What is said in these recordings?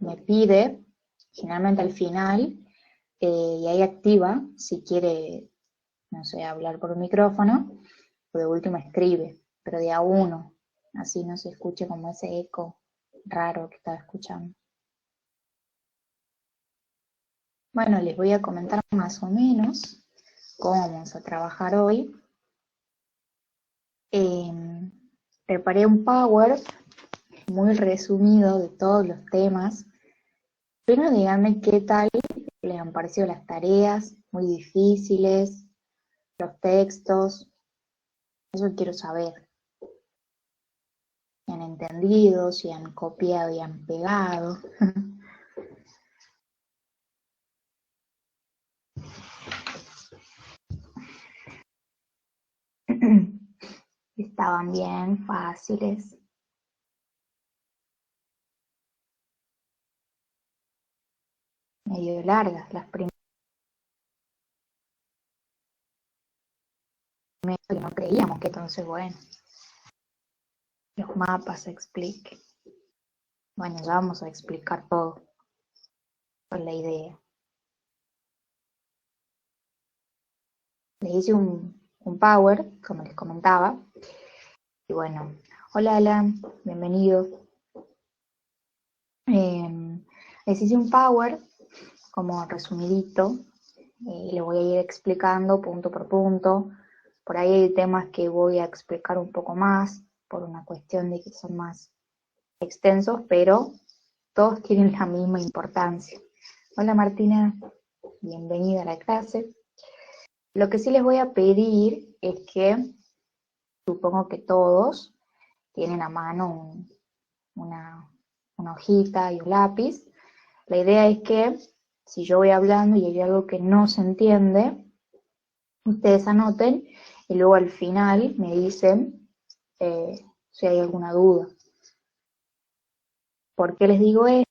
me pide, generalmente al final, y ahí activa si quiere, no sé, hablar por un micrófono, o de último escribe, pero de a uno, así no se escuche como ese eco raro que estaba escuchando. Bueno, les voy a comentar más o menos cómo vamos a trabajar hoy. Preparé un Power muy resumido de todos los temas. Primero díganme qué tal les han parecido las tareas, muy difíciles, los textos, eso quiero saber. Si han entendido, si han copiado y han pegado. Estaban bien fáciles. Medio largas las primeras, que no creíamos que entonces, bueno, los mapas se expliquen. Bueno, ya vamos a explicar todo, con la idea. Les hice un Power, como les comentaba, y bueno, hola Alan, bienvenido. Les hice un Power, como resumidito, le voy a ir explicando punto por punto. Por ahí hay temas que voy a explicar un poco más, por una cuestión de que son más extensos, pero todos tienen la misma importancia. Hola Martina, bienvenida a la clase. Lo que sí les voy a pedir es que, supongo que todos tienen a mano una hojita y un lápiz. La idea es que si yo voy hablando y hay algo que no se entiende, ustedes anoten y luego al final me dicen si hay alguna duda. ¿Por qué les digo esto?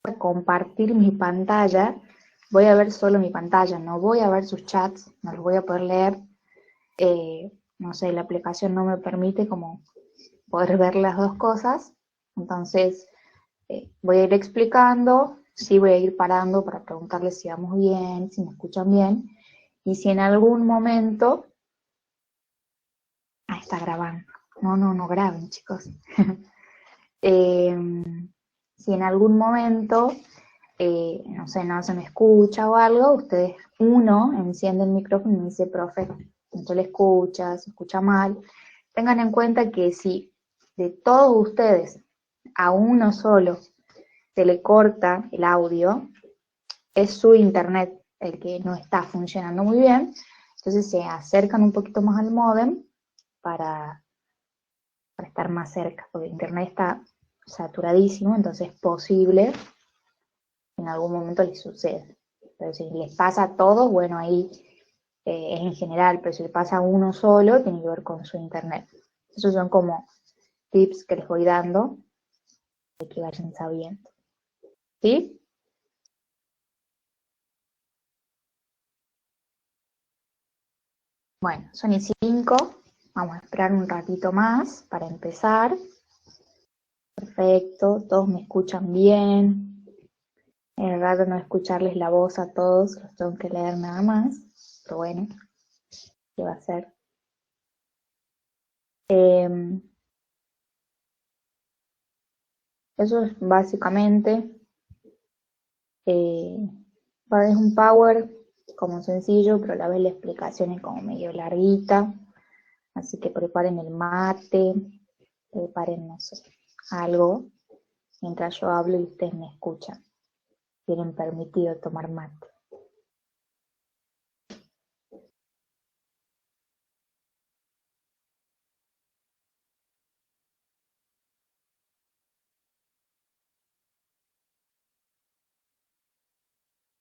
Para compartir mi pantalla, voy a ver solo mi pantalla, no voy a ver sus chats, no los voy a poder leer. No sé, la aplicación no me permite como poder ver las dos cosas, entonces voy a ir explicando, sí voy a ir parando para preguntarles si vamos bien, si me escuchan bien, y si en algún momento, está grabando, no graben chicos, si en algún momento, no sé, no se me escucha o algo, ustedes, uno, enciende el micrófono y me dice, profe, no se le escucha, se escucha mal. Tengan en cuenta que si de todos ustedes a uno solo se le corta el audio, es su internet el que no está funcionando muy bien, entonces se acercan un poquito más al módem para estar más cerca, porque el internet está saturadísimo, entonces es posible que en algún momento les suceda. Pero si les pasa a todos, bueno, ahí es en general, pero si le pasa a uno solo, tiene que ver con su internet. Esos son como tips que les voy dando, de que vayan sabiendo. ¿Sí? Bueno, son y 5, vamos a esperar un ratito más para empezar. Perfecto, todos me escuchan bien. Es raro no escucharles la voz a todos, los tengo que leer nada más, pero bueno, ¿qué va a ser? Eso es básicamente, es un Power como sencillo, pero a la vez la explicación es como medio larguita, así que preparen el mate, preparen, no sé, algo, mientras yo hablo y ustedes me escuchan. Tienen permitido tomar mate.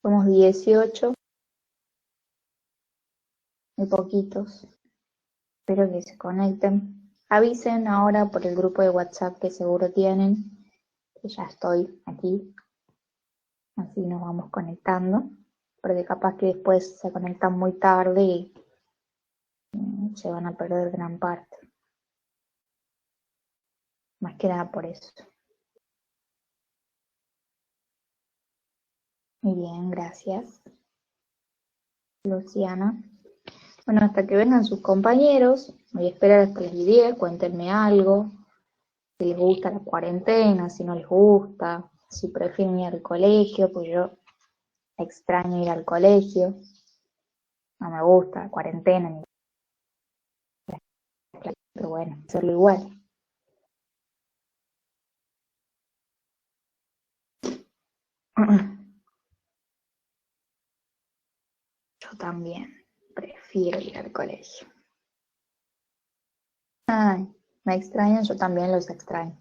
Somos 18, muy poquitos. Espero que se conecten. Avisen ahora por el grupo de WhatsApp que seguro tienen, que ya estoy aquí. Así nos vamos conectando. Porque capaz que después se conectan muy tarde y se van a perder gran parte. Más que nada por eso. Muy bien, gracias, Luciana. Bueno, hasta que vengan sus compañeros, voy a esperar hasta las 10, cuéntenme algo, si les gusta la cuarentena, si no les gusta, si prefieren ir al colegio, pues yo extraño ir al colegio, no me gusta la cuarentena, pero bueno, hacerlo igual. Yo también prefiero ir al colegio. Ay, me extrañan, yo también los extraño.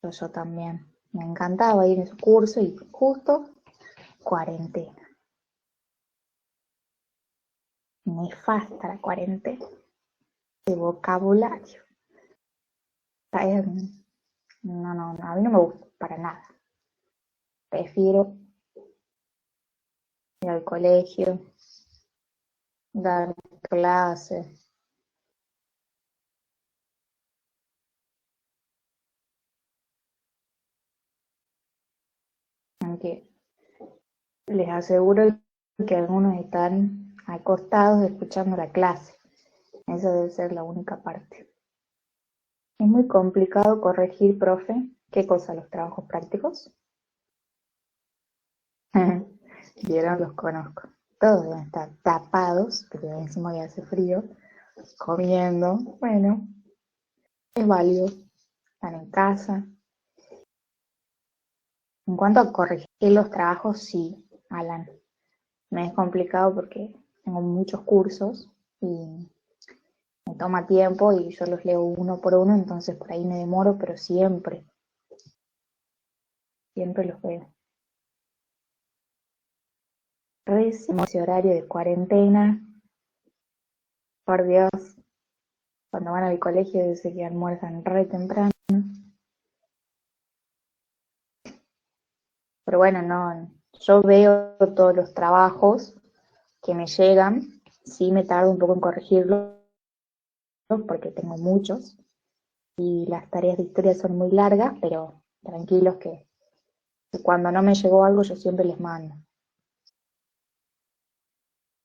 Yo también. Me encantaba ir en su curso y justo cuarentena. Nefasta la cuarentena. De vocabulario. No, a mí no me gusta para nada. Prefiero ir al colegio, dar clases. Aunque les aseguro que algunos están acostados escuchando la clase. Esa debe ser la única parte. Es muy complicado corregir, profe. ¿Qué cosa? ¿Los trabajos prácticos? Vieron, los conozco. Todos deben estar tapados, porque encima ya hace frío, comiendo. Bueno, es válido. Están en casa. En cuanto a corregir los trabajos, sí, Alan. Me es complicado porque tengo muchos cursos y me toma tiempo y yo los leo uno por uno, entonces por ahí me demoro, pero siempre los veo. Recién ese horario de cuarentena, por Dios, cuando van al colegio dice que almuerzan re temprano. Pero bueno, no, yo veo todos los trabajos que me llegan, sí me tardo un poco en corregirlos porque tengo muchos y las tareas de historia son muy largas, pero tranquilos que cuando no me llegó algo yo siempre les mando.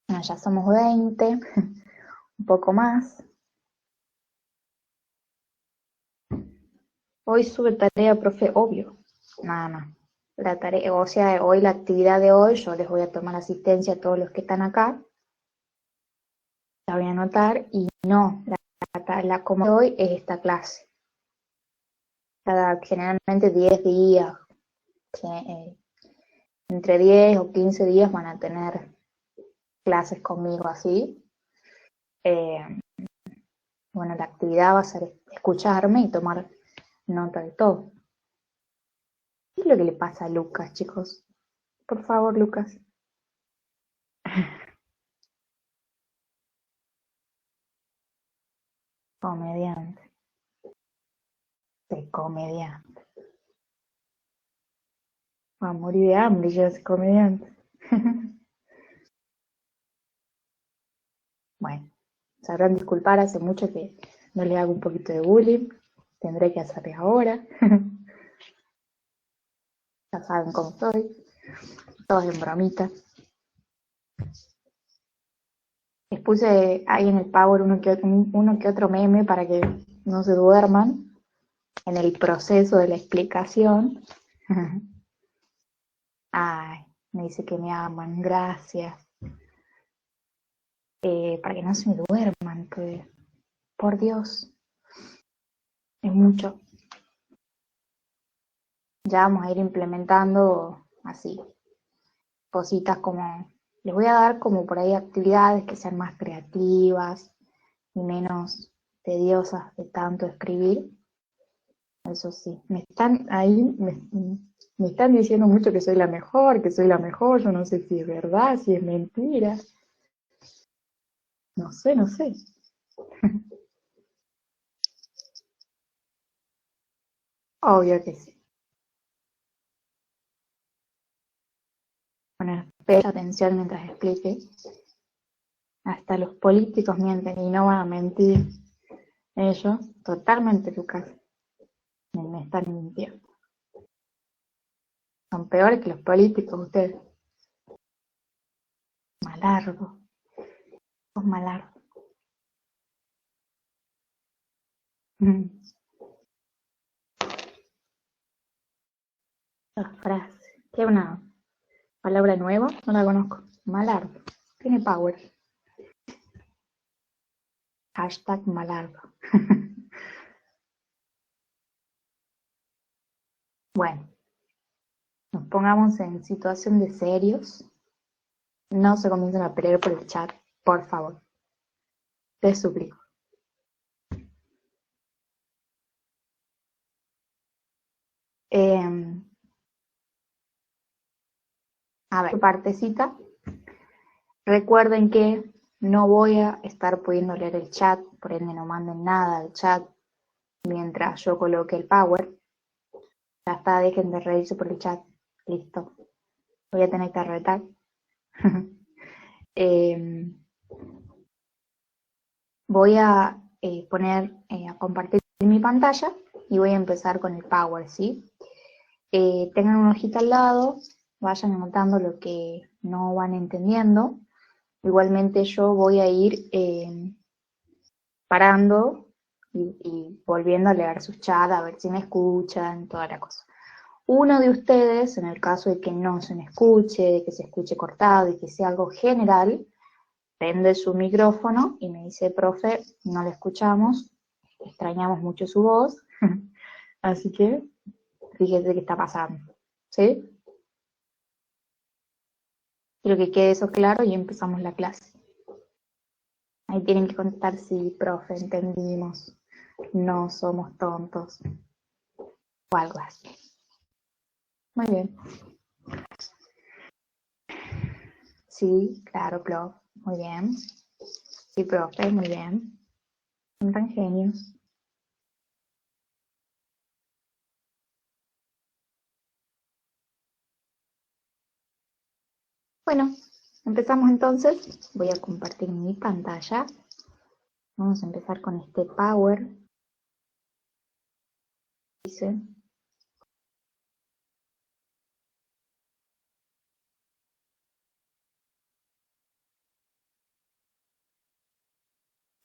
Bueno, ya somos 20, un poco más. Hoy sube tarea, profe, obvio. Nada más. La tarea, o sea, hoy la actividad de hoy, yo les voy a tomar asistencia a todos los que están acá, la voy a anotar y no, la como de hoy es esta clase. Cada generalmente 10 días, entre 10 o 15 días van a tener clases conmigo así. Eh, bueno, la actividad va a ser escucharme y tomar nota de todo. ¿Qué es lo que le pasa a Lucas, chicos? Por favor, Lucas. Comediante, de comediante. Va a morir de hambre ya ese comediante. Bueno, sabrán disculpar, hace mucho que no le hago un poquito de bullying. Tendré que hacerle ahora. Ya saben cómo soy. Todos en bromita. Les puse ahí en el Power uno que otro meme para que no se duerman en el proceso de la explicación. Ay, me dice que me aman, gracias. Para que no se me duerman, pues, por Dios, es mucho. Ya vamos a ir implementando así, cositas como, les voy a dar como por ahí actividades que sean más creativas y menos tediosas de tanto escribir. Eso sí, me están ahí, me están diciendo mucho que soy la mejor, yo no sé si es verdad, si es mentira, no sé. Obvio que sí. Bueno, presta atención mientras explique. Hasta los políticos mienten y no van a mentir ellos. Totalmente, Lucas. Me están mintiendo. Son peores que los políticos ustedes. Malardo. Sos malardo. La frase. ¿Qué es una palabra nueva? No la conozco. Malardo. Tiene power. Hashtag malardo. Bueno, nos pongamos en situación de serios. No se comiencen a pelear por el chat, por favor. Te suplico. A ver, partecita. Recuerden que no voy a estar pudiendo leer el chat, por ende no manden nada al chat mientras yo coloque el power. Ya está, dejen de reírse por el chat. Listo. Voy a tener que retar. Voy a poner a compartir mi pantalla y voy a empezar con el power, ¿sí? Tengan una hojita al lado, vayan anotando lo que no van entendiendo. Igualmente yo voy a ir parando y volviendo a leer sus chats, a ver si me escuchan, toda la cosa. Uno de ustedes, en el caso de que no se me escuche, de que se escuche cortado y que sea algo general, prende su micrófono y me dice, profe, no le escuchamos, extrañamos mucho su voz, así que fíjese qué está pasando, ¿sí? Quiero que quede eso claro y empezamos la clase. Ahí tienen que contestar, sí, profe, entendimos, no somos tontos, o algo así. Muy bien. Sí, claro, profe, muy bien. Sí, profe, muy bien. Son tan genios. Bueno, empezamos entonces. Voy a compartir mi pantalla. Vamos a empezar con este power. Dice.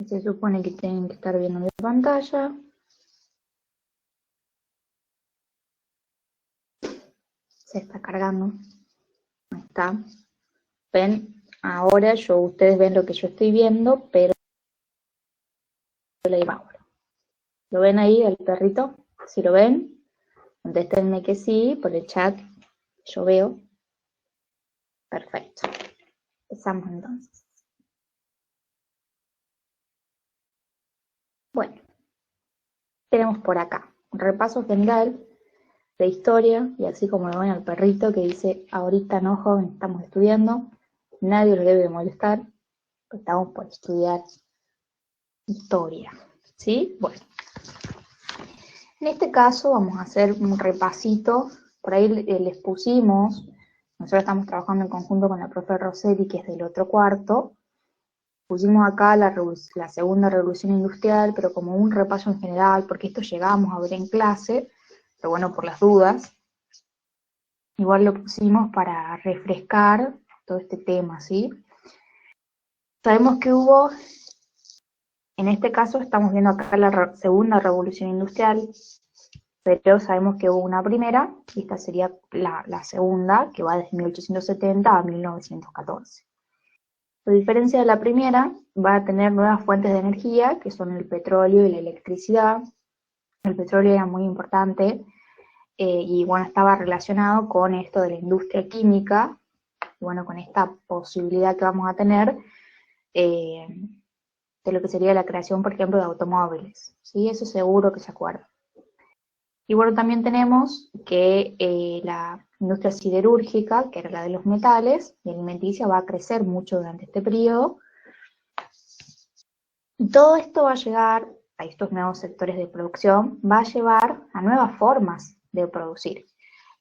Se supone que tienen que estar viendo la pantalla. Se está cargando. Ahí está. Ven, ahora ustedes ven lo que yo estoy viendo, pero le power. ¿Lo ven ahí, el perrito? Si lo ven, contéstenme que sí, por el chat. Yo veo. Perfecto. Empezamos entonces. Bueno, tenemos por acá un repaso general de historia, y así como lo ven al perrito que dice, ahorita no, joven, estamos estudiando, nadie los debe molestar, estamos por estudiar historia, ¿sí? Bueno, en este caso vamos a hacer un repasito, por ahí les pusimos, nosotros estamos trabajando en conjunto con la profe Rossetti, que es del otro cuarto, pusimos acá la segunda revolución industrial, pero como un repaso en general, porque esto llegamos a ver en clase, pero bueno, por las dudas, igual lo pusimos para refrescar todo este tema, ¿sí? Sabemos que hubo, en este caso estamos viendo acá la segunda revolución industrial, pero sabemos que hubo una primera, y esta sería la segunda, que va desde 1870 a 1914. A diferencia de la primera, va a tener nuevas fuentes de energía, que son el petróleo y la electricidad. El petróleo era muy importante, y bueno, estaba relacionado con esto de la industria química, y bueno, con esta posibilidad que vamos a tener de lo que sería la creación, por ejemplo, de automóviles, ¿sí? Eso seguro que se acuerdan. Y bueno, también tenemos que la industria siderúrgica, que era la de los metales, y alimenticia, va a crecer mucho durante este periodo. Y todo esto va a llegar a estos nuevos sectores de producción, va a llevar a nuevas formas de producir.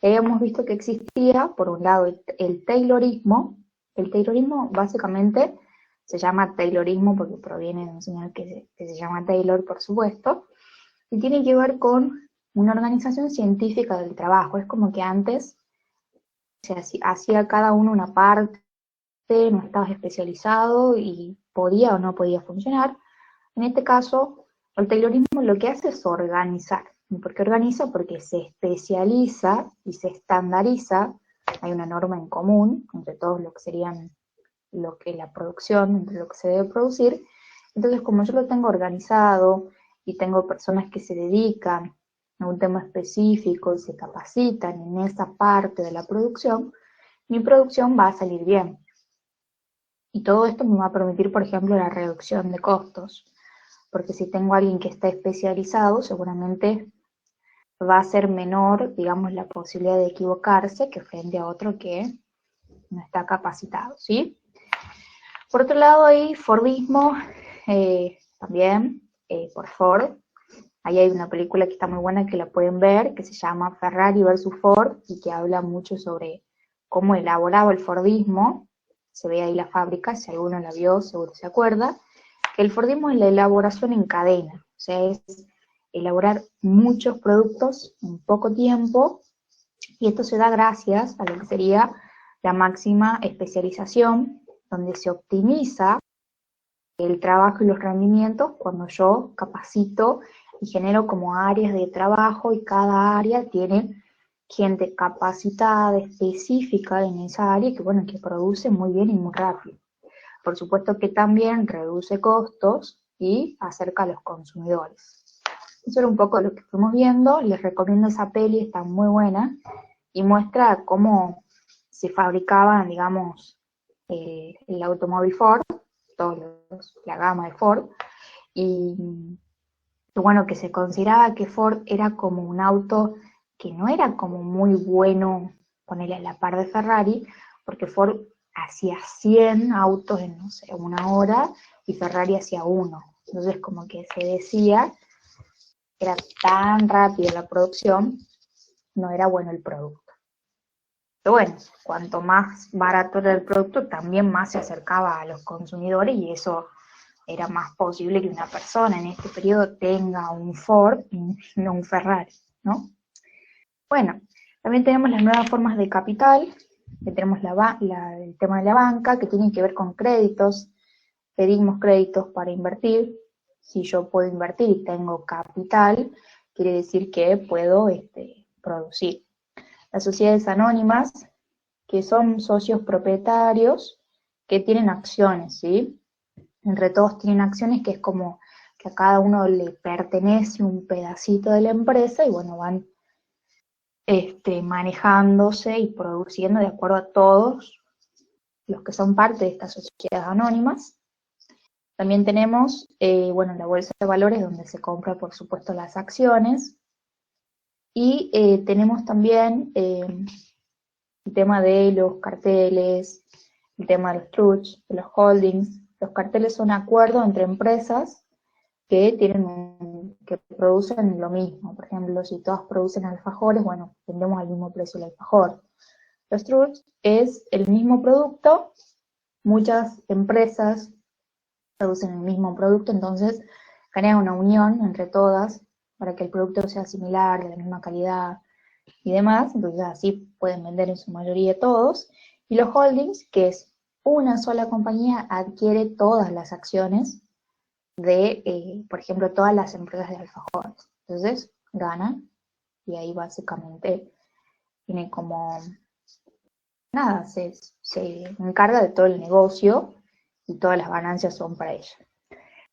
Hemos visto que existía, por un lado, el taylorismo. El taylorismo básicamente se llama taylorismo porque proviene de un señor que se llama Taylor, por supuesto, y tiene que ver con una organización científica del trabajo. Es como que antes sea, hacía cada uno una parte, no estabas especializado y podía o no podía funcionar. En este caso, el Taylorismo lo que hace es organizar. ¿Y por qué organiza? Porque se especializa y se estandariza. Hay una norma en común entre todos lo que serían lo que la producción, entre lo que se debe producir. Entonces, como yo lo tengo organizado y tengo personas que se dedican a un tema específico y se capacitan en esa parte de la producción, mi producción va a salir bien. Y todo esto me va a permitir, por ejemplo, la reducción de costos. Porque si tengo a alguien que está especializado, seguramente va a ser menor, digamos, la posibilidad de equivocarse que frente a otro que no está capacitado, ¿sí? Por otro lado, hay Fordismo, también, por Ford. Ahí hay una película que está muy buena que la pueden ver, que se llama Ferrari versus Ford, y que habla mucho sobre cómo elaboraba el Fordismo. Se ve ahí la fábrica, si alguno la vio, seguro se acuerda. Que el Fordismo es la elaboración en cadena, o sea, es elaborar muchos productos en poco tiempo, y esto se da gracias a lo que sería la máxima especialización, donde se optimiza el trabajo y los rendimientos cuando yo capacito y genero como áreas de trabajo, y cada área tiene gente capacitada, específica en esa área, que bueno, que produce muy bien y muy rápido. Por supuesto que también reduce costos y acerca a los consumidores. Eso era un poco lo que fuimos viendo. Les recomiendo esa peli, está muy buena, y muestra cómo se fabricaban, digamos, el automóvil Ford, la gama de Ford, y bueno, que se consideraba que Ford era como un auto que no era como muy bueno ponerle a la par de Ferrari, porque Ford hacía 100 autos en, no sé, una hora, y Ferrari hacía uno. Entonces como que se decía que era tan rápida la producción, no era bueno el producto. Pero bueno, cuanto más barato era el producto, también más se acercaba a los consumidores, y eso era más posible que una persona en este periodo tenga un Ford y no un Ferrari, ¿no? Bueno, también tenemos las nuevas formas de capital, que tenemos el tema de la banca, que tiene que ver con créditos. Pedimos créditos para invertir. Si yo puedo invertir y tengo capital, quiere decir que puedo producir. Las sociedades anónimas, que son socios propietarios que tienen acciones, ¿sí? Entre todos tienen acciones, que es como que a cada uno le pertenece un pedacito de la empresa, y bueno, van manejándose y produciendo de acuerdo a todos los que son parte de estas sociedades anónimas. También tenemos, bueno, la bolsa de valores, donde se compra, por supuesto, las acciones. Y tenemos también el tema de los carteles, el tema de los trusts, de los holdings. Los carteles son acuerdos entre empresas que que producen lo mismo. Por ejemplo, si todas producen alfajores, bueno, vendemos al mismo precio el alfajor. Los trusts es el mismo producto, muchas empresas producen el mismo producto, entonces genera una unión entre todas para que el producto sea similar, de la misma calidad y demás. Entonces así pueden vender en su mayoría todos. Y los holdings, que es una sola compañía, adquiere todas las acciones de, por ejemplo, todas las empresas de alfajores. Entonces gana, y ahí básicamente tiene como, nada, se encarga de todo el negocio, y todas las ganancias son para ella.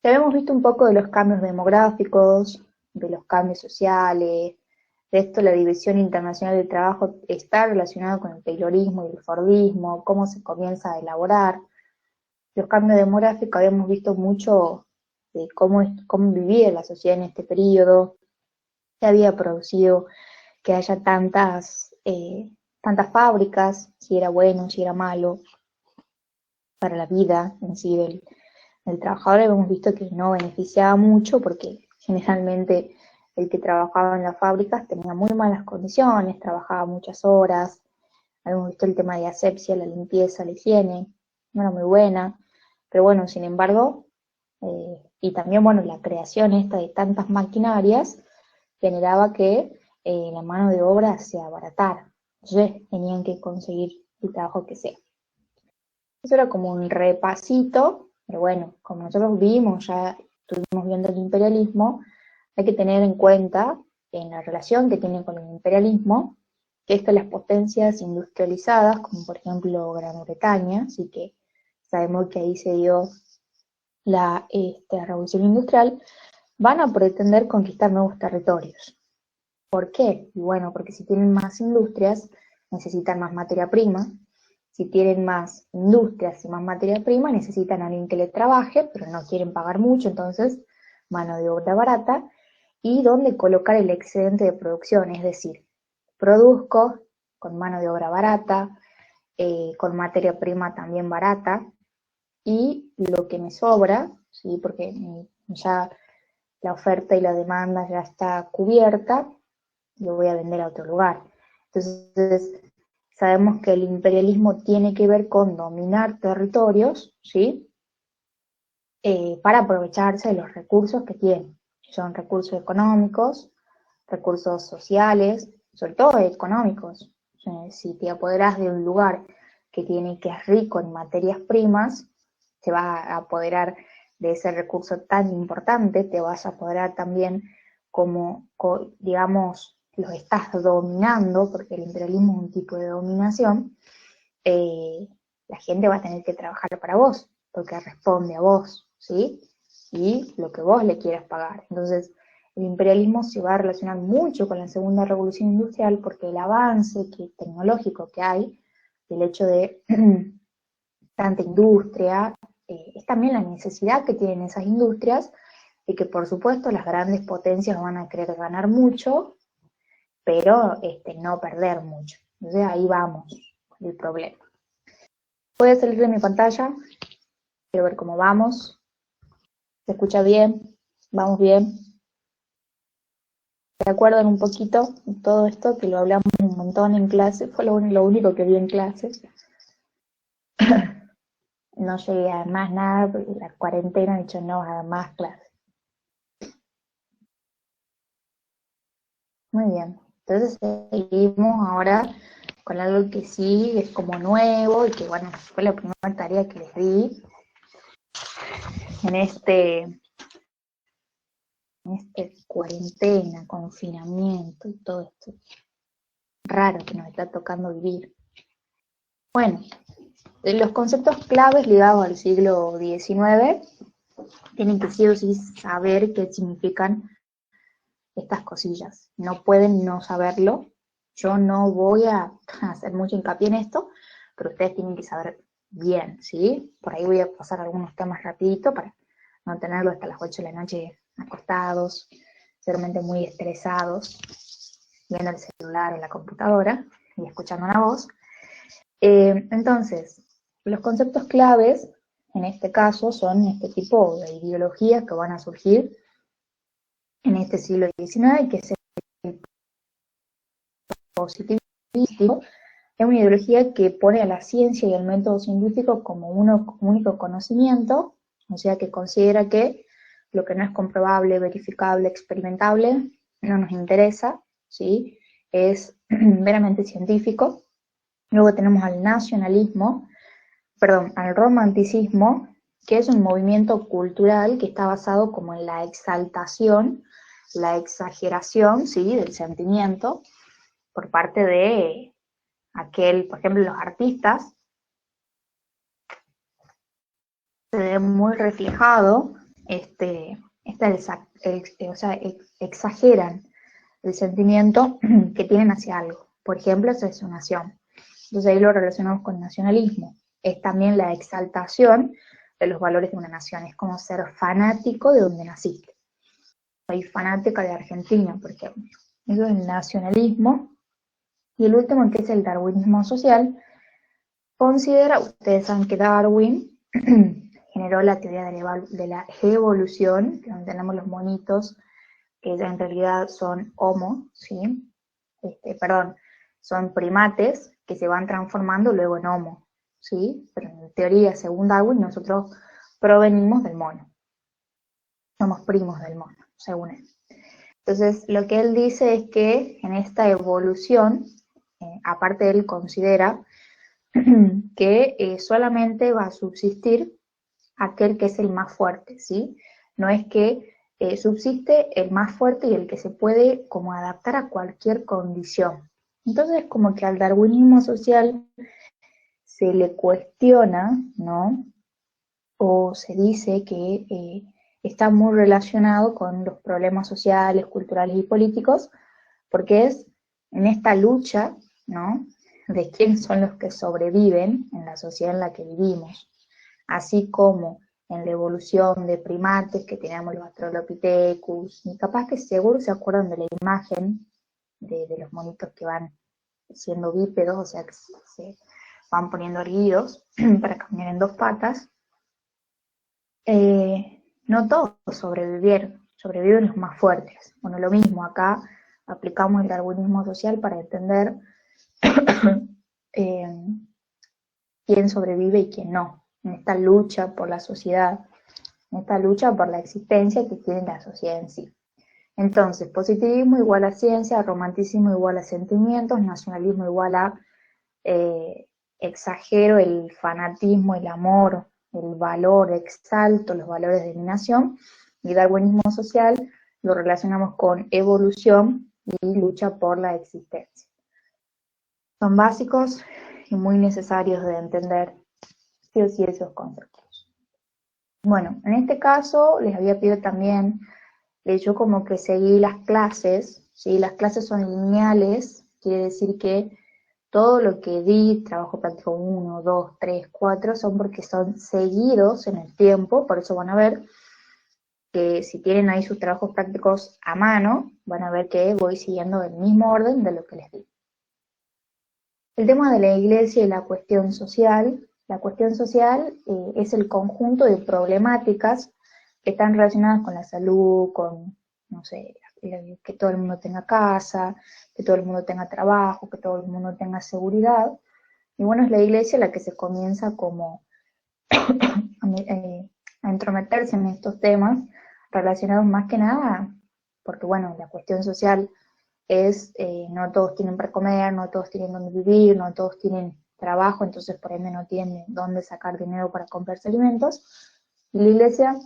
Ya habíamos visto un poco de los cambios demográficos, de los cambios sociales. De esto, la División Internacional del Trabajo está relacionada con el Taylorismo y el Fordismo, cómo se comienza a elaborar. Los cambios demográficos, habíamos visto mucho de cómo vivía la sociedad en este periodo, que había producido que haya tantas fábricas, si era bueno, si era malo, para la vida en sí del trabajador. Hemos visto que no beneficiaba mucho, porque generalmente el que trabajaba en las fábricas tenía muy malas condiciones, trabajaba muchas horas. Hemos visto el tema de asepsia, la limpieza, la higiene, no era muy buena, pero bueno, sin embargo, y también, bueno, la creación esta de tantas maquinarias generaba que la mano de obra se abaratara. Entonces tenían que conseguir el trabajo que sea. Eso era como un repasito, pero bueno, como nosotros vimos, ya estuvimos viendo el imperialismo, hay que tener en cuenta en la relación que tiene con el imperialismo, que es que las potencias industrializadas, como por ejemplo Gran Bretaña, así que sabemos que ahí se dio la revolución industrial, van a pretender conquistar nuevos territorios. ¿Por qué? Y bueno, porque si tienen más industrias, necesitan más materia prima. Si tienen más industrias y más materia prima, necesitan a alguien que les trabaje, pero no quieren pagar mucho, entonces mano de obra barata. Y dónde colocar el excedente de producción, es decir, produzco con mano de obra barata, con materia prima también barata, y lo que me sobra, ¿sí? Porque ya la oferta y la demanda ya está cubierta, lo voy a vender a otro lugar. Entonces, sabemos que el imperialismo tiene que ver con dominar territorios, ¿sí? Para aprovecharse de los recursos que tiene. Son recursos económicos, recursos sociales, sobre todo económicos. Si te apoderas de un lugar que es rico en materias primas, te va a apoderar de ese recurso tan importante, te vas a apoderar también como, digamos, los estás dominando, porque el imperialismo es un tipo de dominación, la gente va a tener que trabajar para vos, porque responde a vos, ¿sí? Y lo que vos le quieras pagar. Entonces, el imperialismo se va a relacionar mucho con la segunda revolución industrial porque el avance tecnológico que hay, el hecho de tanta industria, es también la necesidad que tienen esas industrias y que por supuesto las grandes potencias van a querer ganar mucho, pero no perder mucho. Entonces ahí vamos, el problema. Voy a salir de mi pantalla, quiero ver cómo vamos. ¿Se escucha bien? ¿Vamos bien? ¿Se acuerdan un poquito de todo esto que lo hablamos un montón en clase? Fue lo único que vi en clase. No llegué a más nada porque la cuarentena ha dicho no a más clases. Muy bien. Entonces seguimos ahora con algo que sí es como nuevo y que bueno, fue la primera tarea que les di en cuarentena, confinamiento y todo esto raro que nos está tocando vivir. Bueno, los conceptos claves ligados al siglo XIX tienen que sí o sí saber qué significan estas cosillas. No pueden no saberlo. Yo no voy a hacer mucho hincapié en esto, pero ustedes tienen que saber bien, ¿sí? Por ahí voy a pasar algunos temas rapidito para no tenerlo hasta las 8 de la noche acostados, seguramente muy estresados, viendo el celular o la computadora y escuchando una voz. Entonces, los conceptos claves en este caso son este tipo de ideologías que van a surgir en este siglo XIX, que es el positivismo. Es una ideología que pone a la ciencia y el método científico como un único conocimiento, o sea que considera que lo que no es comprobable, verificable, experimentable, no nos interesa, ¿sí? Es meramente científico. Luego tenemos al nacionalismo, al romanticismo, que es un movimiento cultural que está basado como en la exaltación, la exageración, ¿sí? Del sentimiento por parte de por ejemplo, los artistas, se ve muy reflejado, o sea, exageran el sentimiento que tienen hacia algo. Por ejemplo, esa es su nación. Entonces ahí lo relacionamos con nacionalismo. Es también la exaltación de los valores de una nación. Es como ser fanático de donde naciste. Soy fanática de Argentina, por ejemplo. Eso es el nacionalismo. Y el último, que es el darwinismo social, ustedes saben que Darwin generó la teoría de la evolución, que donde tenemos los monitos, que en realidad son homo, ¿sí? Son primates que se van transformando luego en homo, ¿sí? Pero en teoría, según Darwin, nosotros provenimos del mono. Somos primos del mono, según él. Entonces, lo que él dice es que en esta evolución, aparte él considera que solamente va a subsistir aquel que es el más fuerte, ¿sí? No es que subsiste el más fuerte y el que se puede como adaptar a cualquier condición. Entonces, como que al darwinismo social se le cuestiona, ¿no? O se dice que está muy relacionado con los problemas sociales, culturales y políticos, porque es en esta lucha, ¿no?, de quiénes son los que sobreviven en la sociedad en la que vivimos, así como en la evolución de primates que teníamos los Australopithecus, y capaz que seguro se acuerdan de la imagen de los monitos que van siendo bípedos, o sea que se van poniendo erguidos para caminar en dos patas. No todos sobrevivieron, sobreviven los más fuertes. Bueno, lo mismo, acá aplicamos el darwinismo social para entender quién sobrevive y quién no, en esta lucha por la sociedad, en esta lucha por la existencia que tiene la sociedad en sí. Entonces, positivismo igual a ciencia, romanticismo igual a sentimientos, nacionalismo igual a exagero el fanatismo, el amor, el valor, exalto los valores de mi nación, y darwinismo social lo relacionamos con evolución y lucha por la existencia. Son básicos y muy necesarios de entender sí o sí esos conceptos. Bueno, en este caso les había pedido también, yo como que seguí las clases, ¿sí? Las clases son lineales, quiere decir que todo lo que di, trabajo práctico 1, 2, 3, 4, son porque son seguidos en el tiempo, por eso van a ver que si tienen ahí sus trabajos prácticos a mano, van a ver que voy siguiendo el mismo orden de lo que les di. El tema de la iglesia y la cuestión social es el conjunto de problemáticas que están relacionadas con la salud, con, no sé, que todo el mundo tenga casa, que todo el mundo tenga trabajo, que todo el mundo tenga seguridad. Y bueno, es la iglesia la que se comienza como a entrometerse en estos temas relacionados más que nada, porque bueno, la cuestión social es, no todos tienen para comer, no todos tienen dónde vivir, no todos tienen trabajo, entonces por ende no tienen dónde sacar dinero para comprarse alimentos, y la iglesia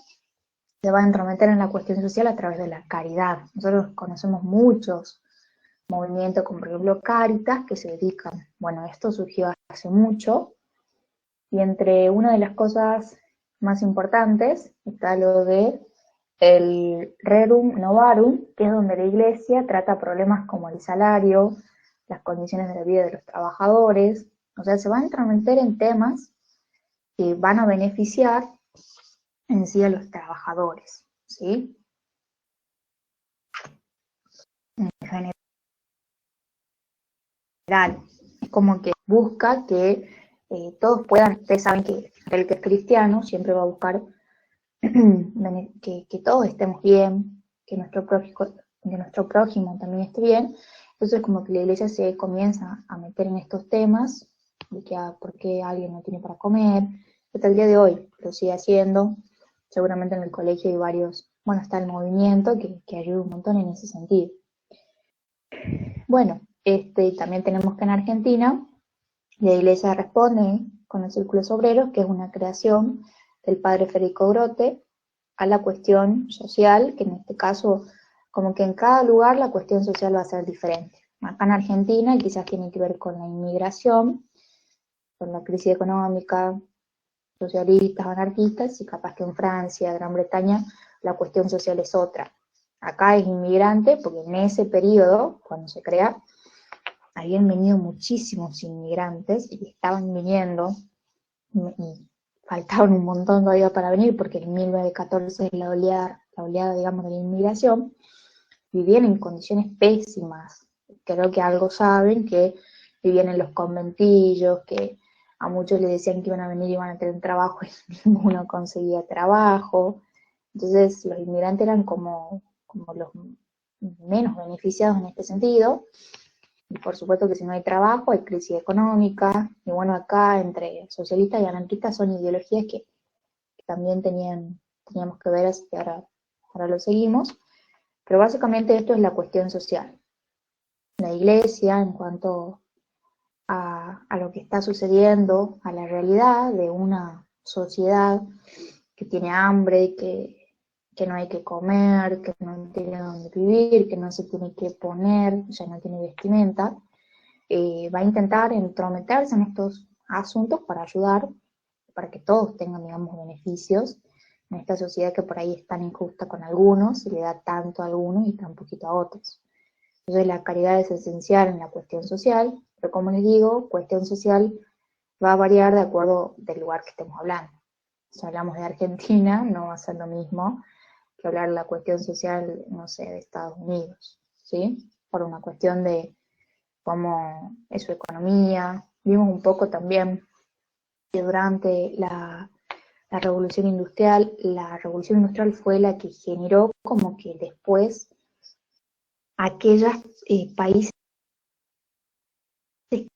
se va a entrometer en la cuestión social a través de la caridad. Nosotros conocemos muchos movimientos, como por ejemplo Cáritas, que se dedican, bueno, esto surgió hace mucho, y entre una de las cosas más importantes está lo de el Rerum Novarum, que es donde la iglesia trata problemas como el salario, las condiciones de la vida de los trabajadores, o sea, se va a entrometer en temas que van a beneficiar en sí a los trabajadores, ¿sí? En general, es como que busca que todos puedan, ustedes saben que el que es cristiano siempre va a buscar que todos estemos bien, que nuestro prójimo también esté bien. Entonces como que la iglesia se comienza a meter en estos temas, de que por qué alguien no tiene para comer, hasta el día de hoy lo sigue haciendo. Seguramente en el colegio hay varios, bueno, está el movimiento que ayuda un montón en ese sentido. Bueno, también tenemos que en Argentina la iglesia responde con los círculos obreros, que es una creación del padre Federico Grote, a la cuestión social, que en este caso, como que en cada lugar la cuestión social va a ser diferente. Acá en Argentina quizás tiene que ver con la inmigración, con la crisis económica, socialistas, anarquistas, y capaz que en Francia, Gran Bretaña, la cuestión social es otra. Acá es inmigrante, porque en ese periodo, cuando se crea, habían venido muchísimos inmigrantes y estaban viniendo, y faltaban un montón todavía para venir, porque en 1914 es la oleada, digamos, de la inmigración, vivían en condiciones pésimas. Creo que algo saben, que vivían en los conventillos, que a muchos les decían que iban a venir y iban a tener trabajo y ninguno conseguía trabajo. Entonces los inmigrantes eran como los menos beneficiados en este sentido. Y por supuesto que si no hay trabajo, hay crisis económica, y bueno, acá entre socialistas y anarquistas son ideologías que también teníamos que ver, así que ahora lo seguimos, pero básicamente esto es la cuestión social. La iglesia, en cuanto a lo que está sucediendo, a la realidad de una sociedad que tiene hambre, que no hay que comer, que no tiene dónde vivir, que no se tiene que poner, ya no tiene vestimenta, va a intentar entrometerse en estos asuntos para ayudar, para que todos tengan, digamos, beneficios en esta sociedad que por ahí es tan injusta con algunos, y le da tanto a algunos y tan poquito a otros. Entonces la caridad es esencial en la cuestión social, pero como les digo, cuestión social va a variar de acuerdo del lugar que estemos hablando. Si hablamos de Argentina, no va a ser lo mismo que hablar de la cuestión social, no sé, de Estados Unidos, ¿sí? Por una cuestión de cómo es su economía. Vimos un poco también que durante la Revolución Industrial fue la que generó como que después aquellos países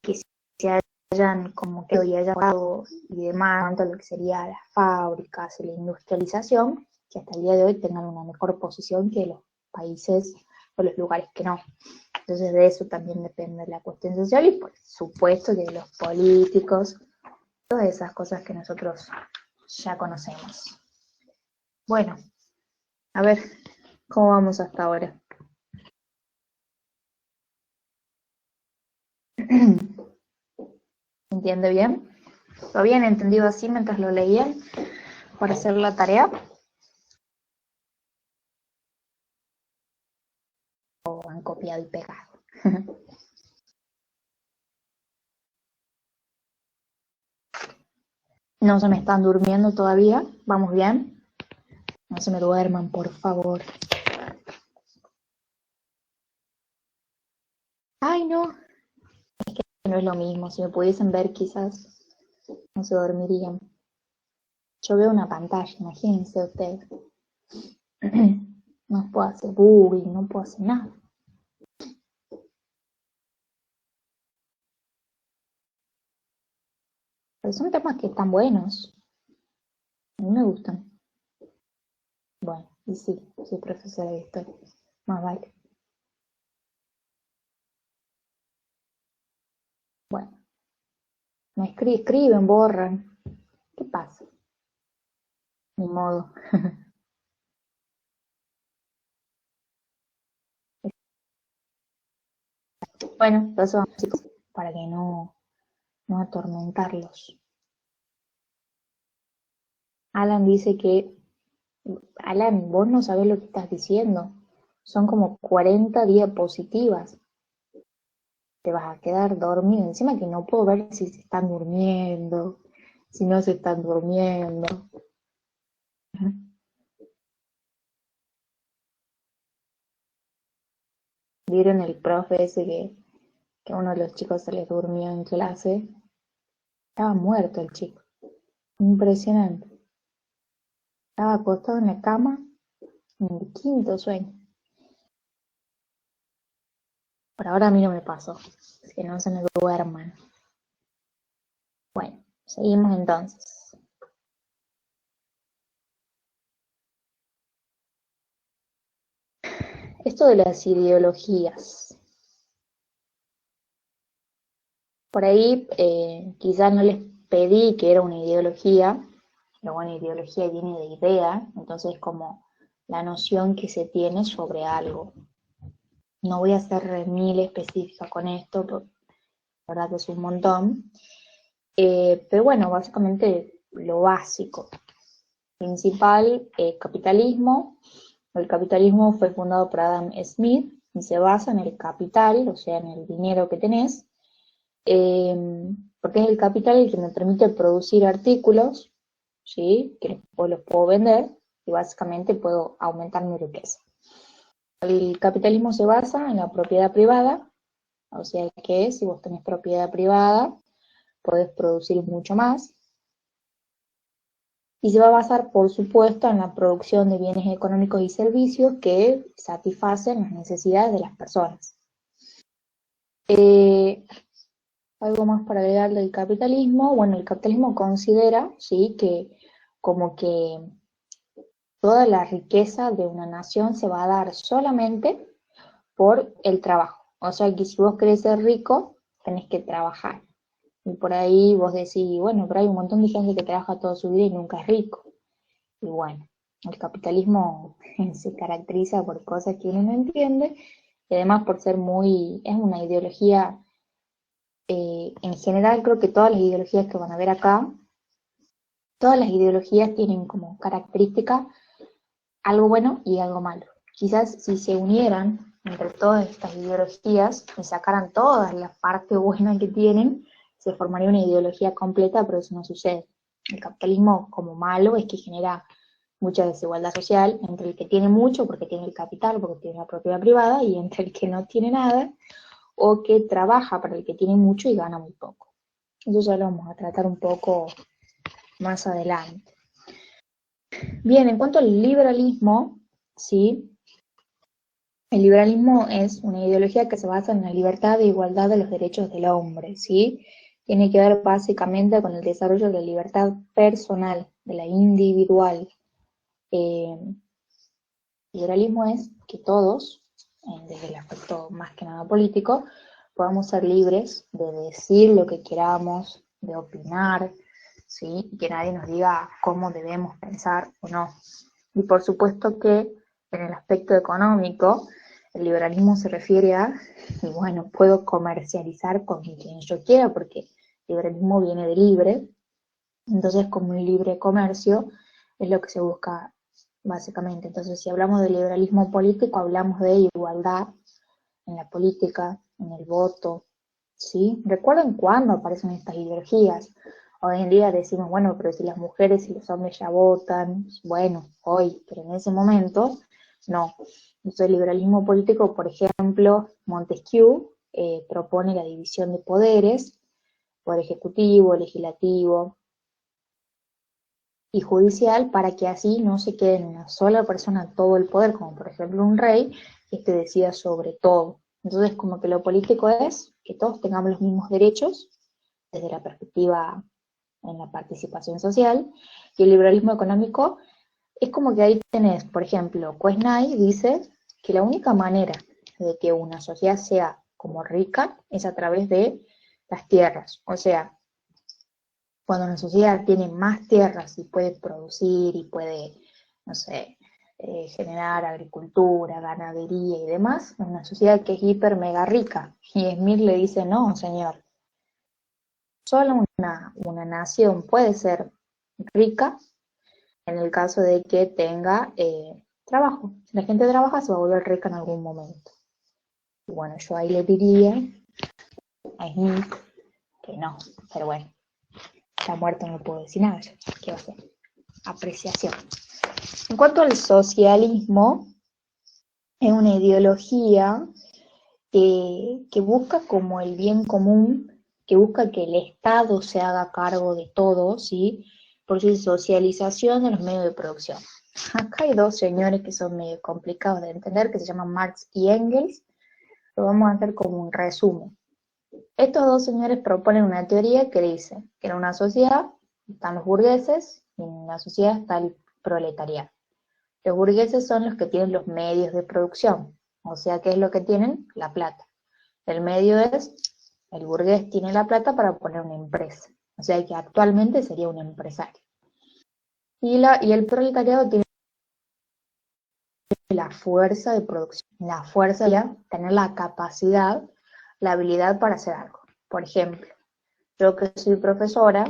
que se hayan como que hoy hayan dado y demás, tanto lo que sería las fábricas y la industrialización, que hasta el día de hoy tengan una mejor posición que los países o los lugares que no. Entonces de eso también depende la cuestión social y por supuesto que los políticos, todas esas cosas que nosotros ya conocemos. Bueno, a ver, ¿cómo vamos hasta ahora? ¿Entiende bien? ¿Lo habían entendido así mientras lo leían para hacer la tarea? ¿O han copiado y pegado? ¿No se me están durmiendo todavía? ¿Vamos bien? No se me duerman, por favor. Ay, no. No es lo mismo. Si me pudiesen ver, quizás no se dormirían. Yo veo una pantalla, imagínense ustedes. No puedo hacer bullying, no puedo hacer nada. Pero son temas que están buenos. A mí me gustan. Bueno, y sí, soy profesora de historia. Más vale. Bueno, me escriben, borran. ¿Qué pasa? Ni modo. Bueno, eso chicos, para que no atormentarlos. Alan dice que, Alan, vos no sabés lo que estás diciendo. Son como 40 diapositivas. Te vas a quedar dormido. Encima que no puedo ver si se están durmiendo, si no se están durmiendo. ¿Vieron el profe ese que uno de los chicos se les durmió en clase? Estaba muerto el chico. Impresionante. Estaba acostado en la cama, en el quinto sueño. Por ahora a mí no me pasó. Que no se me duerman. Bueno, seguimos entonces. Esto de las ideologías. Por ahí quizás no les pedí que era una ideología, pero bueno, ideología viene de idea, entonces como la noción que se tiene sobre algo. No voy a ser mil específica con esto, porque la verdad que es un montón. Pero bueno, básicamente lo básico. Principal, capitalismo. El capitalismo fue fundado por Adam Smith y se basa en el capital, o sea, en el dinero que tenés, porque es el capital el que me permite producir artículos, ¿sí? Que después los puedo vender y básicamente puedo aumentar mi riqueza. El capitalismo se basa en la propiedad privada, o sea que si vos tenés propiedad privada, podés producir mucho más. Y se va a basar, por supuesto, en la producción de bienes económicos y servicios que satisfacen las necesidades de las personas. Eh, Algo más para agregar del capitalismo. Bueno, el capitalismo considera, sí, que como que toda la riqueza de una nación se va a dar solamente por el trabajo. O sea que si vos querés ser rico, tenés que trabajar. Y por ahí vos decís, bueno, pero hay un montón de gente que trabaja toda su vida y nunca es rico. Y bueno, el capitalismo se caracteriza por cosas que uno no entiende y además por ser es una ideología, en general creo que todas las ideologías que van a ver acá, todas las ideologías tienen como característica algo bueno y algo malo. Quizás si se unieran entre todas estas ideologías y sacaran todas las partes buenas que tienen, se formaría una ideología completa, pero eso no sucede. El capitalismo como malo es que genera mucha desigualdad social entre el que tiene mucho porque tiene el capital, porque tiene la propiedad privada, y entre el que no tiene nada o que trabaja para el que tiene mucho y gana muy poco. Eso ya lo vamos a tratar un poco más adelante. Bien, en cuanto al liberalismo, ¿sí? El liberalismo es una ideología que se basa en la libertad e igualdad de los derechos del hombre, ¿sí? Tiene que ver básicamente con el desarrollo de la libertad personal, de la individual. Liberalismo es que todos, desde el aspecto más que nada político, podamos ser libres de decir lo que queramos, de opinar, ¿sí? Y que nadie nos diga cómo debemos pensar o no. Y por supuesto que en el aspecto económico, el liberalismo se refiere a, y bueno, puedo comercializar con quien yo quiera, porque el liberalismo viene de libre, entonces como un libre comercio es lo que se busca básicamente. Entonces si hablamos de liberalismo político, hablamos de igualdad en la política, en el voto, ¿sí? Recuerden cuándo aparecen estas ideologías. Hoy en día decimos, bueno, pero si las mujeres y los hombres ya votan, bueno, hoy, pero en ese momento, no. Entonces el liberalismo político, por ejemplo, Montesquieu propone la división de poderes, poder ejecutivo, legislativo y judicial, para que así no se quede en una sola persona todo el poder, como por ejemplo un rey, que decida sobre todo. Entonces, como que lo político es que todos tengamos los mismos derechos desde la perspectiva en la participación social, y el liberalismo económico es como que ahí tenés, por ejemplo, Quesnay dice que la única manera de que una sociedad sea como rica es a través de las tierras. O sea, cuando una sociedad tiene más tierras y puede producir y puede, no sé, generar agricultura, ganadería y demás, es una sociedad que es hiper mega rica. Y Smith le dice, no, señor, solo una nación puede ser rica en el caso de que tenga trabajo. Si la gente trabaja, se va a volver rica en algún momento. Y bueno, yo ahí le diría a Smith que no, pero bueno, está muerto, no puedo decir nada, ¿qué va a hacer? Apreciación. En cuanto al socialismo, es una ideología que busca como el bien común, que busca que el Estado se haga cargo de todo, ¿sí? Por su socialización de los medios de producción. Acá hay dos señores que son medio complicados de entender, que se llaman Marx y Engels. Lo vamos a hacer como un resumen. Estos dos señores proponen una teoría que dice que en una sociedad están los burgueses y en una sociedad está el proletariado. Los burgueses son los que tienen los medios de producción, o sea, ¿qué es lo que tienen? La plata. El medio es, el burgués tiene la plata para poner una empresa, o sea que actualmente sería un empresario. Y el proletariado tiene la fuerza de producción, la fuerza de tener la capacidad, la habilidad para hacer algo. Por ejemplo, yo que soy profesora,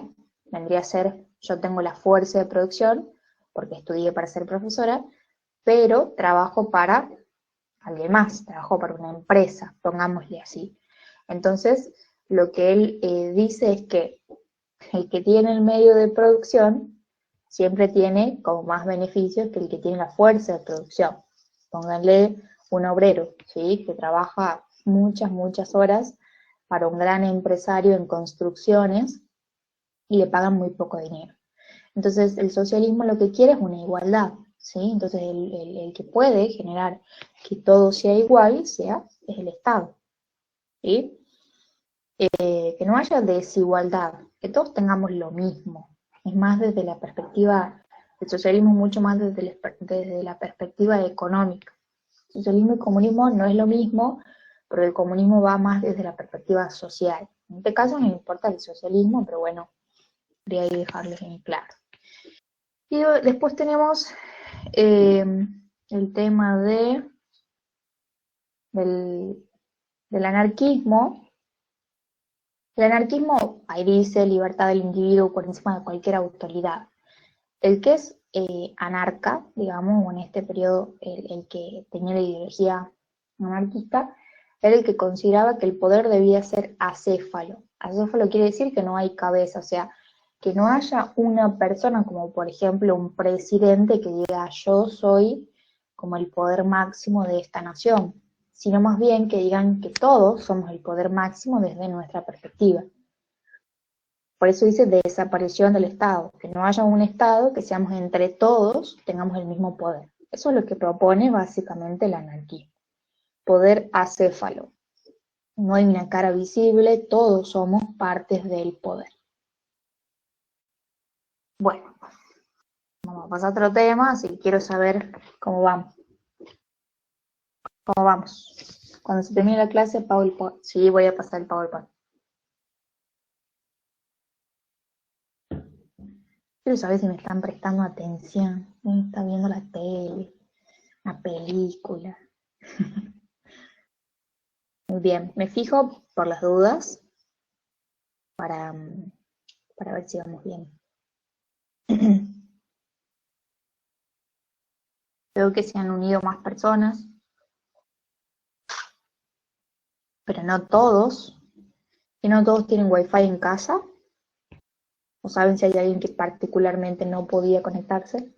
vendría a ser, yo tengo la fuerza de producción, porque estudié para ser profesora, pero trabajo para alguien más, trabajo para una empresa, pongámosle así. Entonces, lo que él dice es que el que tiene el medio de producción siempre tiene como más beneficios que el que tiene la fuerza de producción. Pónganle un obrero, ¿sí? Que trabaja muchas horas para un gran empresario en construcciones y le pagan muy poco dinero. Entonces, el socialismo lo que quiere es una igualdad, ¿sí? Entonces, el que puede generar que todo sea igual, es el Estado, ¿sí? Que no haya desigualdad, que todos tengamos lo mismo. Es más desde la perspectiva, el socialismo mucho más desde la perspectiva económica. Socialismo y comunismo no es lo mismo, pero el comunismo va más desde la perspectiva social. En este caso no me importa el socialismo, pero bueno, quería ahí dejarles en claro. Y después tenemos el tema del anarquismo. El anarquismo, ahí dice, libertad del individuo por encima de cualquier autoridad. El que es anarca, digamos, o en este periodo el que tenía la ideología anarquista, era el que consideraba que el poder debía ser acéfalo. Acéfalo quiere decir que no hay cabeza, o sea, que no haya una persona como por ejemplo un presidente que diga yo soy como el poder máximo de esta nación, sino más bien que digan que todos somos el poder máximo desde nuestra perspectiva. Por eso dice desaparición del Estado, que no haya un Estado, que seamos entre todos, tengamos el mismo poder. Eso es lo que propone básicamente el anarquismo. Poder acéfalo. No hay una cara visible, todos somos partes del poder. Bueno, vamos a pasar a otro tema, así que quiero saber cómo vamos. ¿Cómo vamos? Cuando se termine la clase, PowerPoint. Sí, voy a pasar el PowerPoint. Quiero saber si me están prestando atención. ¿Me está viendo la tele? Una película. Muy bien, me fijo por las dudas para ver si vamos bien. Veo que se han unido más personas, pero no todos. Que no todos tienen wifi en casa. ¿O saben si hay alguien que particularmente no podía conectarse?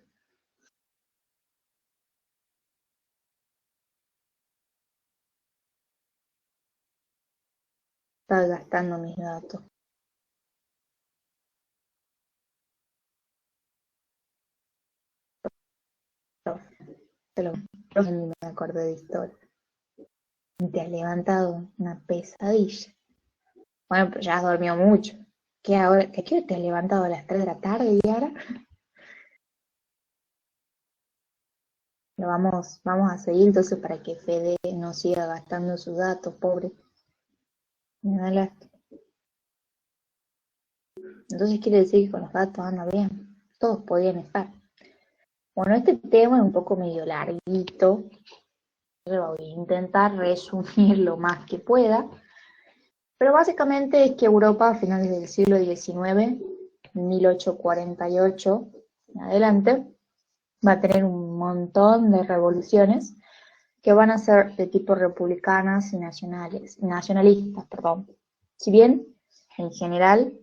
Está gastando mis datos. Ni me acordé de historia. Te has levantado una pesadilla. Bueno, pero ya has dormido mucho. ¿Qué ahora? ¿Qué te has levantado a las 3 de la tarde y ahora? Lo vamos a seguir entonces para que Fede no siga gastando sus datos, pobre. Me da lástima. Entonces quiere decir que con los datos anda bien. Todos podían estar. Bueno, este tema es un poco medio larguito. Yo voy a intentar resumir lo más que pueda. Pero básicamente es que Europa a finales del siglo XIX, 1848 en adelante, va a tener un montón de revoluciones que van a ser de tipo republicanas y nacionalistas, perdón. Si bien, en general,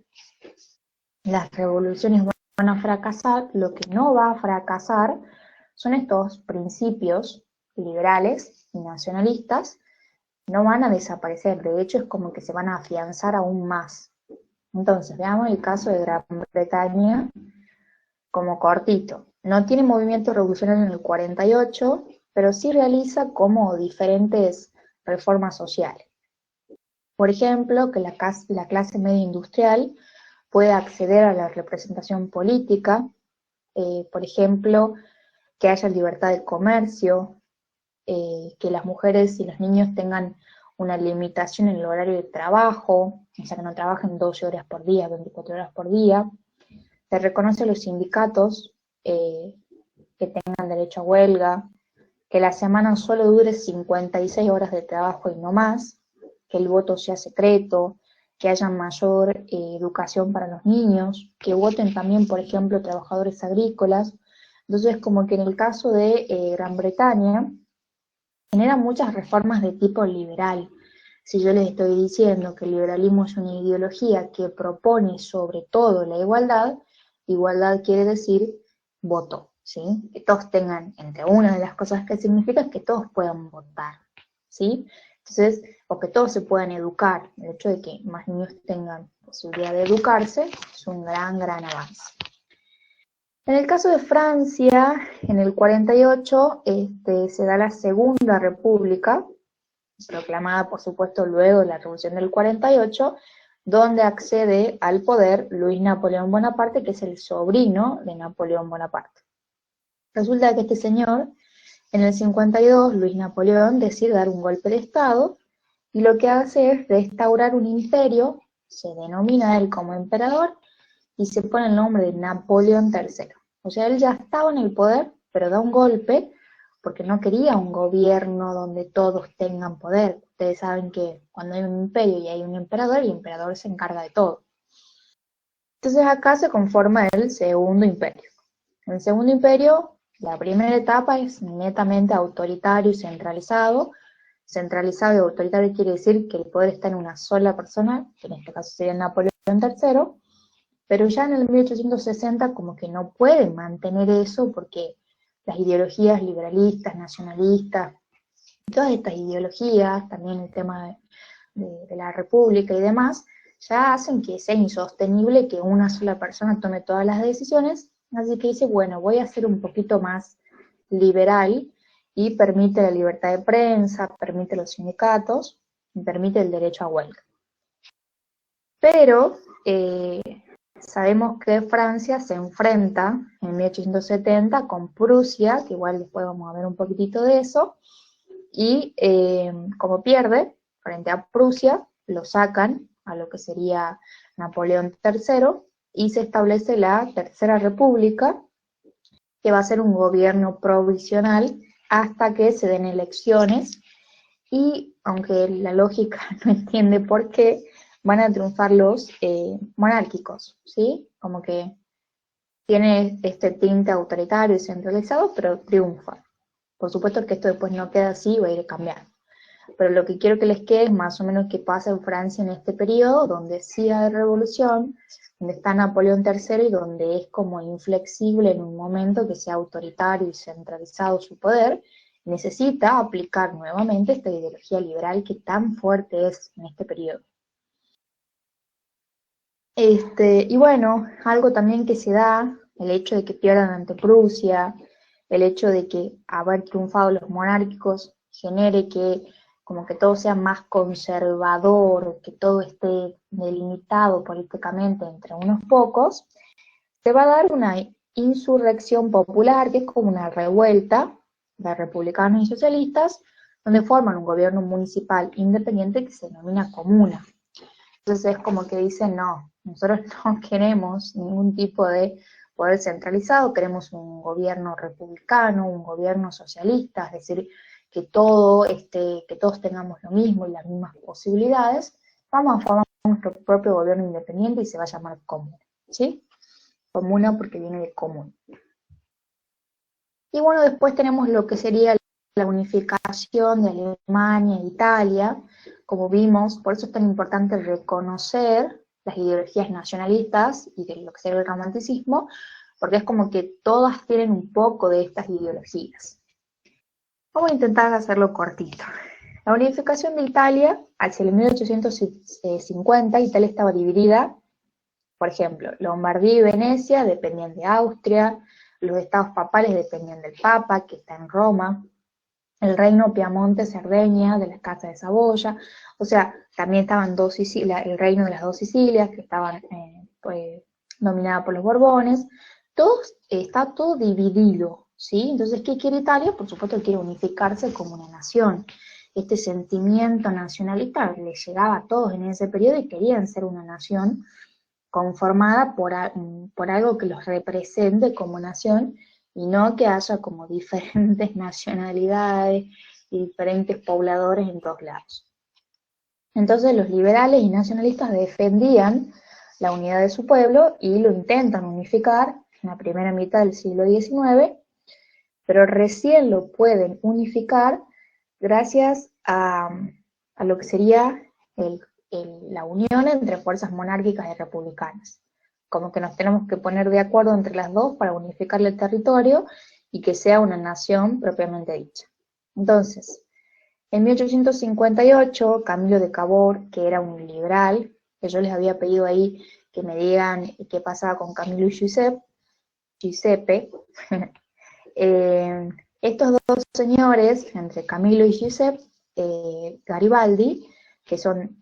las revoluciones van a fracasar, lo que no va a fracasar son estos principios liberales y nacionalistas, no van a desaparecer, de hecho es como que se van a afianzar aún más. Entonces, veamos el caso de Gran Bretaña como cortito. No tiene movimiento revolucionario en el 48, pero sí realiza como diferentes reformas sociales. Por ejemplo, que la clase media industrial pueda acceder a la representación política, por ejemplo, que haya libertad de comercio, que las mujeres y los niños tengan una limitación en el horario de trabajo, o sea, que no trabajen 12 horas por día, 24 horas por día. Se reconoce a los sindicatos que tengan derecho a huelga, que la semana solo dure 56 horas de trabajo y no más, que el voto sea secreto, que haya mayor educación para los niños, que voten también, por ejemplo, trabajadores agrícolas. Entonces, como que en el caso de Gran Bretaña, genera muchas reformas de tipo liberal. Si yo les estoy diciendo que el liberalismo es una ideología que propone sobre todo la igualdad, igualdad quiere decir voto, ¿sí? Que todos tengan, entre una de las cosas que significa es que todos puedan votar, ¿sí? Entonces, o que todos se puedan educar, el hecho de que más niños tengan posibilidad de educarse es un gran avance. En el caso de Francia, en el 48, se da la Segunda República, proclamada por supuesto luego de la Revolución del 48, donde accede al poder Luis Napoleón Bonaparte, que es el sobrino de Napoleón Bonaparte. Resulta que este señor, en el 52, Luis Napoleón decide dar un golpe de Estado y lo que hace es restaurar un imperio, se denomina él como emperador, y se pone el nombre de Napoleón III. O sea, él ya estaba en el poder, pero da un golpe, porque no quería un gobierno donde todos tengan poder. Ustedes saben que cuando hay un imperio y hay un emperador, el emperador se encarga de todo. Entonces acá se conforma el segundo imperio. El segundo imperio, la primera etapa es netamente autoritario y centralizado. Centralizado y autoritario quiere decir que el poder está en una sola persona, que en este caso sería Napoleón III, pero ya en el 1860 como que no pueden mantener eso porque las ideologías liberalistas, nacionalistas, todas estas ideologías, también el tema de la república y demás, ya hacen que sea insostenible que una sola persona tome todas las decisiones, así que dice, bueno, voy a ser un poquito más liberal y permite la libertad de prensa, permite los sindicatos, y permite el derecho a huelga. Pero sabemos que Francia se enfrenta en 1870 con Prusia, que igual después vamos a ver un poquitito de eso, y como pierde frente a Prusia, lo sacan a lo que sería Napoleón III y se establece la Tercera República, que va a ser un gobierno provisional hasta que se den elecciones y aunque la lógica no entiende por qué, van a triunfar los monárquicos, ¿sí? Como que tiene este tinte autoritario y centralizado, pero triunfa. Por supuesto que esto después no queda así, va a ir cambiando. Pero lo que quiero que les quede es más o menos qué pasa en Francia en este periodo, donde sí hay revolución, donde está Napoleón III y donde es como inflexible en un momento que sea autoritario y centralizado su poder, necesita aplicar nuevamente esta ideología liberal que tan fuerte es en este periodo. Y bueno, algo también que se da, el hecho de que pierdan ante Prusia, el hecho de que haber triunfado los monárquicos genere que como que todo sea más conservador, que todo esté delimitado políticamente entre unos pocos, se va a dar una insurrección popular, que es como una revuelta de republicanos y socialistas, donde forman un gobierno municipal independiente que se denomina comuna. Entonces es como que dicen, no, nosotros no queremos ningún tipo de poder centralizado, queremos un gobierno republicano, un gobierno socialista, es decir, que que todos tengamos lo mismo y las mismas posibilidades, vamos a formar nuestro propio gobierno independiente y se va a llamar comuna, ¿sí? Comuna porque viene de común. Y bueno, después tenemos lo que sería la unificación de Alemania e Italia, como vimos, por eso es tan importante reconocer las ideologías nacionalistas y de lo que sería el romanticismo, porque es como que todas tienen un poco de estas ideologías. Vamos a intentar hacerlo cortito. La unificación de Italia, hacia el 1850, Italia estaba dividida, por ejemplo, Lombardía y Venecia dependían de Austria, los estados papales dependían del Papa, que está en Roma, el reino Piamonte-Cerdeña de la Casa de Saboya, o sea, también estaban dos Sicilias, el reino de las dos Sicilias, que estaban dominada por los Borbones, está todo dividido, ¿sí? Entonces, ¿qué quiere Italia? Por supuesto quiere unificarse como una nación. Este sentimiento nacionalista les llegaba a todos en ese periodo y querían ser una nación conformada por algo que los represente como nación y no que haya como diferentes nacionalidades y diferentes pobladores en todos lados. Entonces los liberales y nacionalistas defendían la unidad de su pueblo y lo intentan unificar en la primera mitad del siglo XIX, pero recién lo pueden unificar gracias a lo que sería la unión entre fuerzas monárquicas y republicanas. Como que nos tenemos que poner de acuerdo entre las dos para unificar el territorio y que sea una nación propiamente dicha. Entonces, en 1858, Camilo de Cavour, que era un liberal, que yo les había pedido ahí que me digan qué pasaba con Camilo y Giuseppe, estos dos señores, entre Camilo y Giuseppe Garibaldi, que son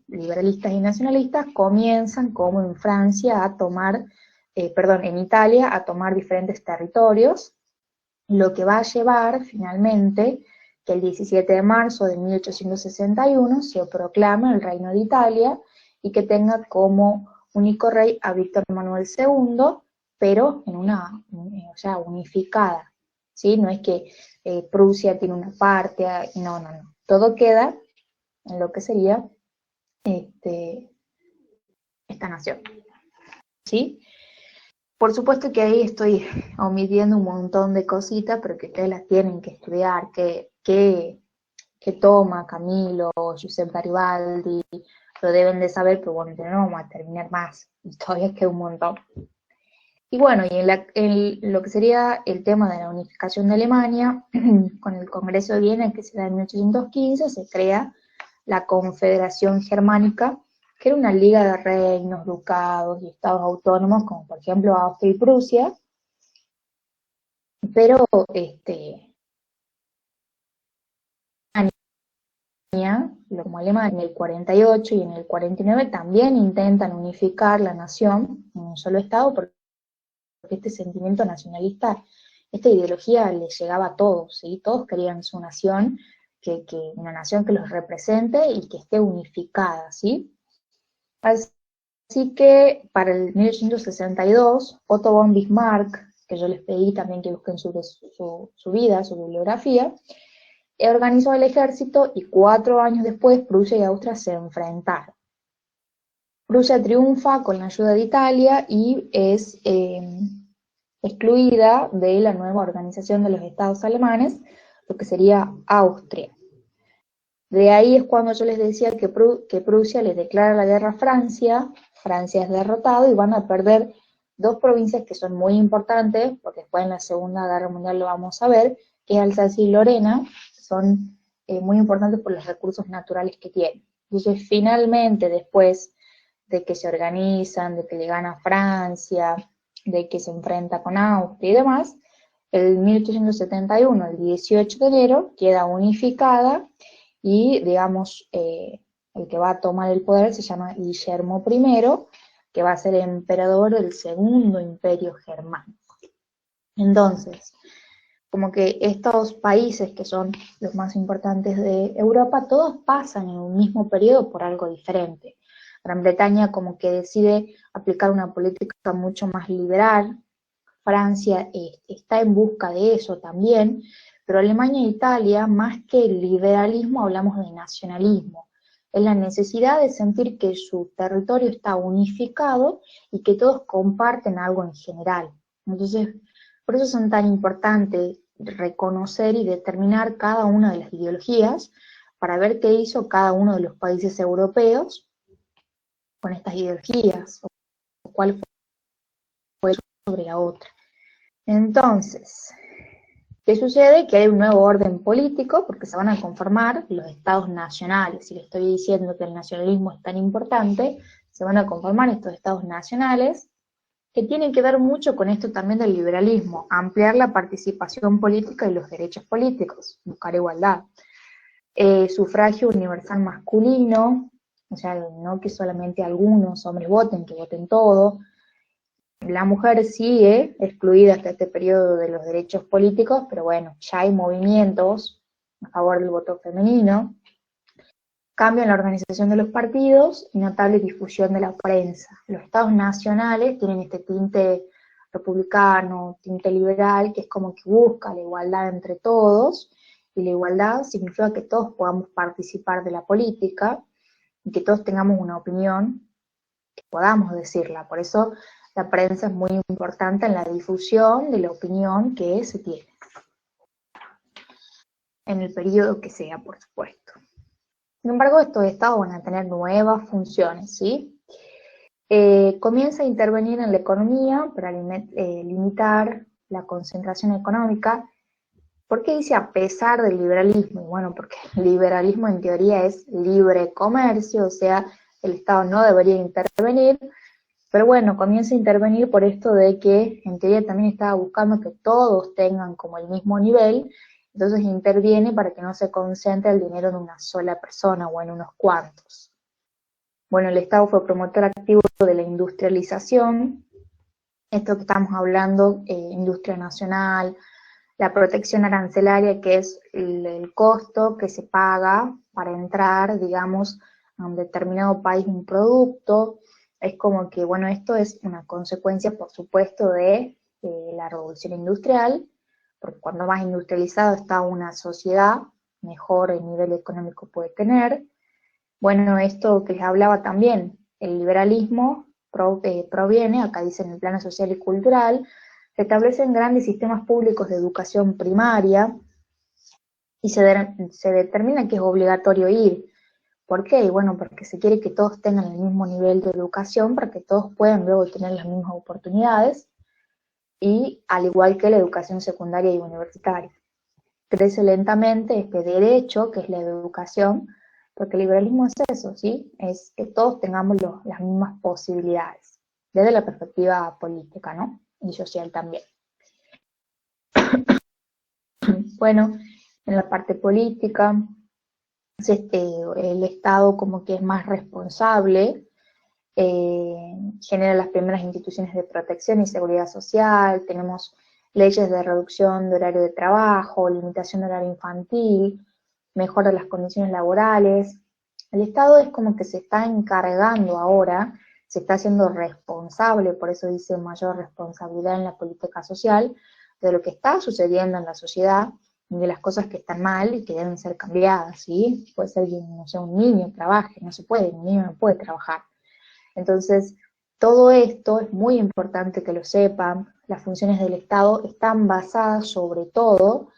liberalistas y nacionalistas, comienzan como en Francia a tomar, en Italia a tomar diferentes territorios, lo que va a llevar finalmente que el 17 de marzo de 1861 se proclama el Reino de Italia y que tenga como único rey a Víctor Manuel II, pero en una, o sea, unificada, ¿sí? No es que Prusia tiene una parte, no, no, no. Todo queda en lo que sería esta nación, ¿sí? Por supuesto que ahí estoy omitiendo un montón de cositas, pero que ustedes las tienen que estudiar, que toma Camilo, Giuseppe Garibaldi, lo deben de saber, pero bueno, no vamos a terminar más, y todavía queda un montón. Y bueno, y en lo que sería el tema de la unificación de Alemania, con el Congreso de Viena, que se da en 1815, se crea la Confederación Germánica, que era una liga de reinos, ducados y estados autónomos, como por ejemplo Austria y Prusia, pero como Alemania en el 48 y en el 49 también intentan unificar la nación en un solo estado, porque este sentimiento nacionalista, esta ideología les llegaba a todos, ¿sí? Todos querían su nación, una nación que los represente y que esté unificada, ¿sí? Así que para el 1862, Otto von Bismarck, que yo les pedí también que busquen su vida, su bibliografía, organizó el ejército y 4 años después Prusia y Austria se enfrentaron. Prusia triunfa con la ayuda de Italia y es excluida de la nueva organización de los estados alemanes, lo que sería Austria. De ahí es cuando yo les decía que Prusia les declara la guerra a Francia, Francia es derrotado y van a perder 2 provincias que son muy importantes, porque después en la Segunda Guerra Mundial lo vamos a ver, que es Alsacia y Lorena, son muy importantes por los recursos naturales que tienen. Entonces finalmente después de que se organizan, de que le gana a Francia, de que se enfrenta con Austria y demás, el 1871, el 18 de enero, queda unificada y, digamos, el que va a tomar el poder se llama Guillermo I, que va a ser emperador del Segundo Imperio Germánico. Entonces, como que estos países que son los más importantes de Europa, todos pasan en un mismo periodo por algo diferente. Gran Bretaña como que decide aplicar una política mucho más liberal, Francia está en busca de eso también, pero Alemania e Italia, más que liberalismo, hablamos de nacionalismo. Es la necesidad de sentir que su territorio está unificado y que todos comparten algo en general. Entonces, por eso son tan importantes reconocer y determinar cada una de las ideologías para ver qué hizo cada uno de los países europeos con estas ideologías, o cuál fue sobre la otra. Entonces, ¿qué sucede? Que hay un nuevo orden político, porque se van a conformar los estados nacionales. Si le estoy diciendo que el nacionalismo es tan importante, se van a conformar estos estados nacionales, que tienen que ver mucho con esto también del liberalismo, ampliar la participación política y los derechos políticos, buscar igualdad. Sufragio universal masculino, o sea, no que solamente algunos hombres voten, que voten todos. La mujer sigue excluida hasta este periodo de los derechos políticos, pero bueno, ya hay movimientos a favor del voto femenino. Cambio en la organización de los partidos y notable difusión de la prensa. Los estados nacionales tienen este tinte republicano, tinte liberal, que es como que busca la igualdad entre todos, y la igualdad significa que todos podamos participar de la política, y que todos tengamos una opinión, que podamos decirla. Por eso la prensa es muy importante en la difusión de la opinión que se tiene, en el periodo que sea, por supuesto. Sin embargo, estos estados van a tener nuevas funciones, ¿sí? Comienza a intervenir en la economía para limitar la concentración económica. ¿Por qué dice a pesar del liberalismo? Bueno, porque el liberalismo en teoría es libre comercio, o sea, el Estado no debería intervenir, pero bueno, comienza a intervenir por esto de que en teoría también estaba buscando que todos tengan como el mismo nivel, entonces interviene para que no se concentre el dinero en una sola persona o en unos cuantos. Bueno, el Estado fue promotor activo de la industrialización, esto que estamos hablando, industria nacional, la protección arancelaria, que es el costo que se paga para entrar, digamos, a un determinado país un producto. Es como que, bueno, esto es una consecuencia, por supuesto, de la revolución industrial, porque cuando más industrializado está una sociedad, mejor el nivel económico puede tener. Bueno, esto que les hablaba también, el liberalismo proviene, acá dice en el plano social y cultural, se establecen grandes sistemas públicos de educación primaria y se determina que es obligatorio ir. ¿Por qué? Y bueno, porque se quiere que todos tengan el mismo nivel de educación para que todos puedan luego tener las mismas oportunidades, y al igual que la educación secundaria y universitaria. Crece lentamente este derecho, que es la educación, porque el liberalismo es eso, ¿sí? Es que todos tengamos las mismas posibilidades, desde la perspectiva política, ¿no? Y social también. Bueno, en la parte política, el Estado como que es más responsable, genera las primeras instituciones de protección y seguridad social, tenemos leyes de reducción de horario de trabajo, limitación de horario infantil, mejora las condiciones laborales. El Estado es como que se está encargando ahora, se está haciendo responsable, por eso dice mayor responsabilidad en la política social, de lo que está sucediendo en la sociedad, de las cosas que están mal y que deben ser cambiadas, ¿sí? Puede ser que, no sé, un niño trabaje, no se puede, un niño no puede trabajar. Entonces, todo esto es muy importante que lo sepan. Las funciones del Estado están basadas sobre todo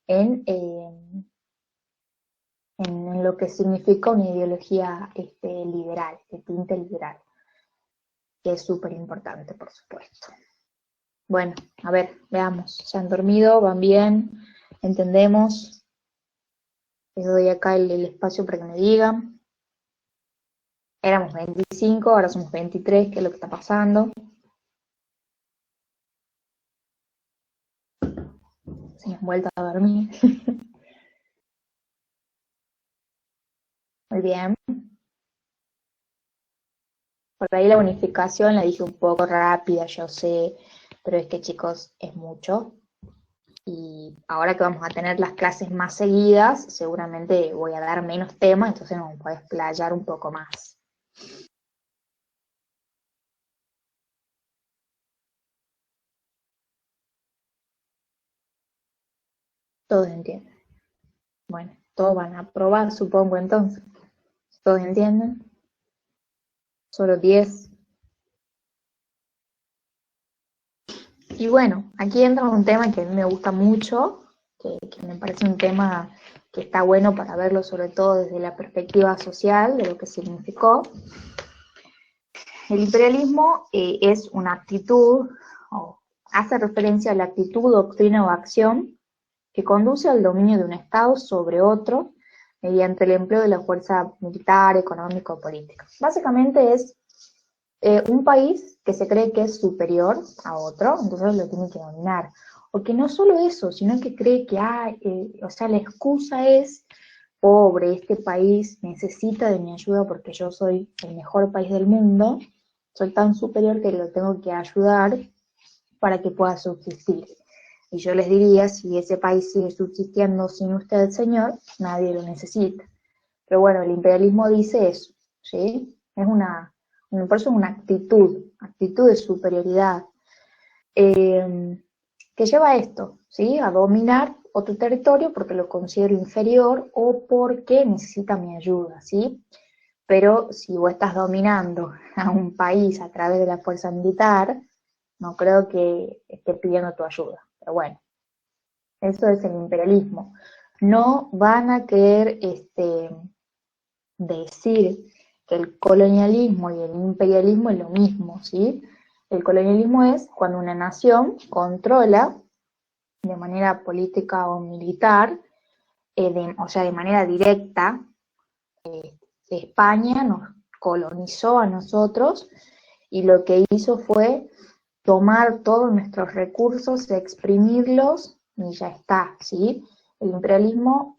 en, en lo que significa una ideología liberal, de tinte liberal, que es súper importante, por supuesto. Bueno, a ver, veamos. ¿Se han dormido? ¿Van bien? ¿Entendemos? Les doy acá el espacio para que me digan. Éramos 25, ahora somos 23, ¿qué es lo que está pasando? Se han vuelto a dormir. Muy bien. Por ahí la unificación la dije un poco rápida, yo sé, pero es que chicos, es mucho. Y ahora que vamos a tener las clases más seguidas, seguramente voy a dar menos temas, entonces nos podés explayar un poco más. Todos entienden. Bueno, todos van a aprobar, supongo entonces. ¿Todos entienden? Solo 10. Y bueno, aquí entra un tema que a mí me gusta mucho, que me parece un tema que está bueno para verlo sobre todo desde la perspectiva social, de lo que significó. El imperialismo es una actitud, o hace referencia a la actitud, doctrina o acción que conduce al dominio de un Estado sobre otro mediante el empleo de la fuerza militar, económica o política. Básicamente es un país que se cree que es superior a otro, entonces lo tiene que dominar. O que no solo eso, sino que cree que, o sea, la excusa es, pobre, este país necesita de mi ayuda porque yo soy el mejor país del mundo, soy tan superior que lo tengo que ayudar para que pueda subsistir. Y yo les diría, si ese país sigue subsistiendo sin usted, señor, nadie lo necesita. Pero bueno, el imperialismo dice eso, ¿sí? Por eso es una actitud de superioridad, que lleva a esto, ¿sí? A dominar otro territorio porque lo considero inferior o porque necesita mi ayuda, ¿sí? Pero si vos estás dominando a un país a través de la fuerza militar, no creo que esté pidiendo tu ayuda. Pero bueno, eso es el imperialismo. No van a querer decir que el colonialismo y el imperialismo es lo mismo, ¿sí? El colonialismo es cuando una nación controla de manera política o militar, o sea, de manera directa, España nos colonizó a nosotros y lo que hizo fue tomar todos nuestros recursos, exprimirlos y ya está, ¿sí? El imperialismo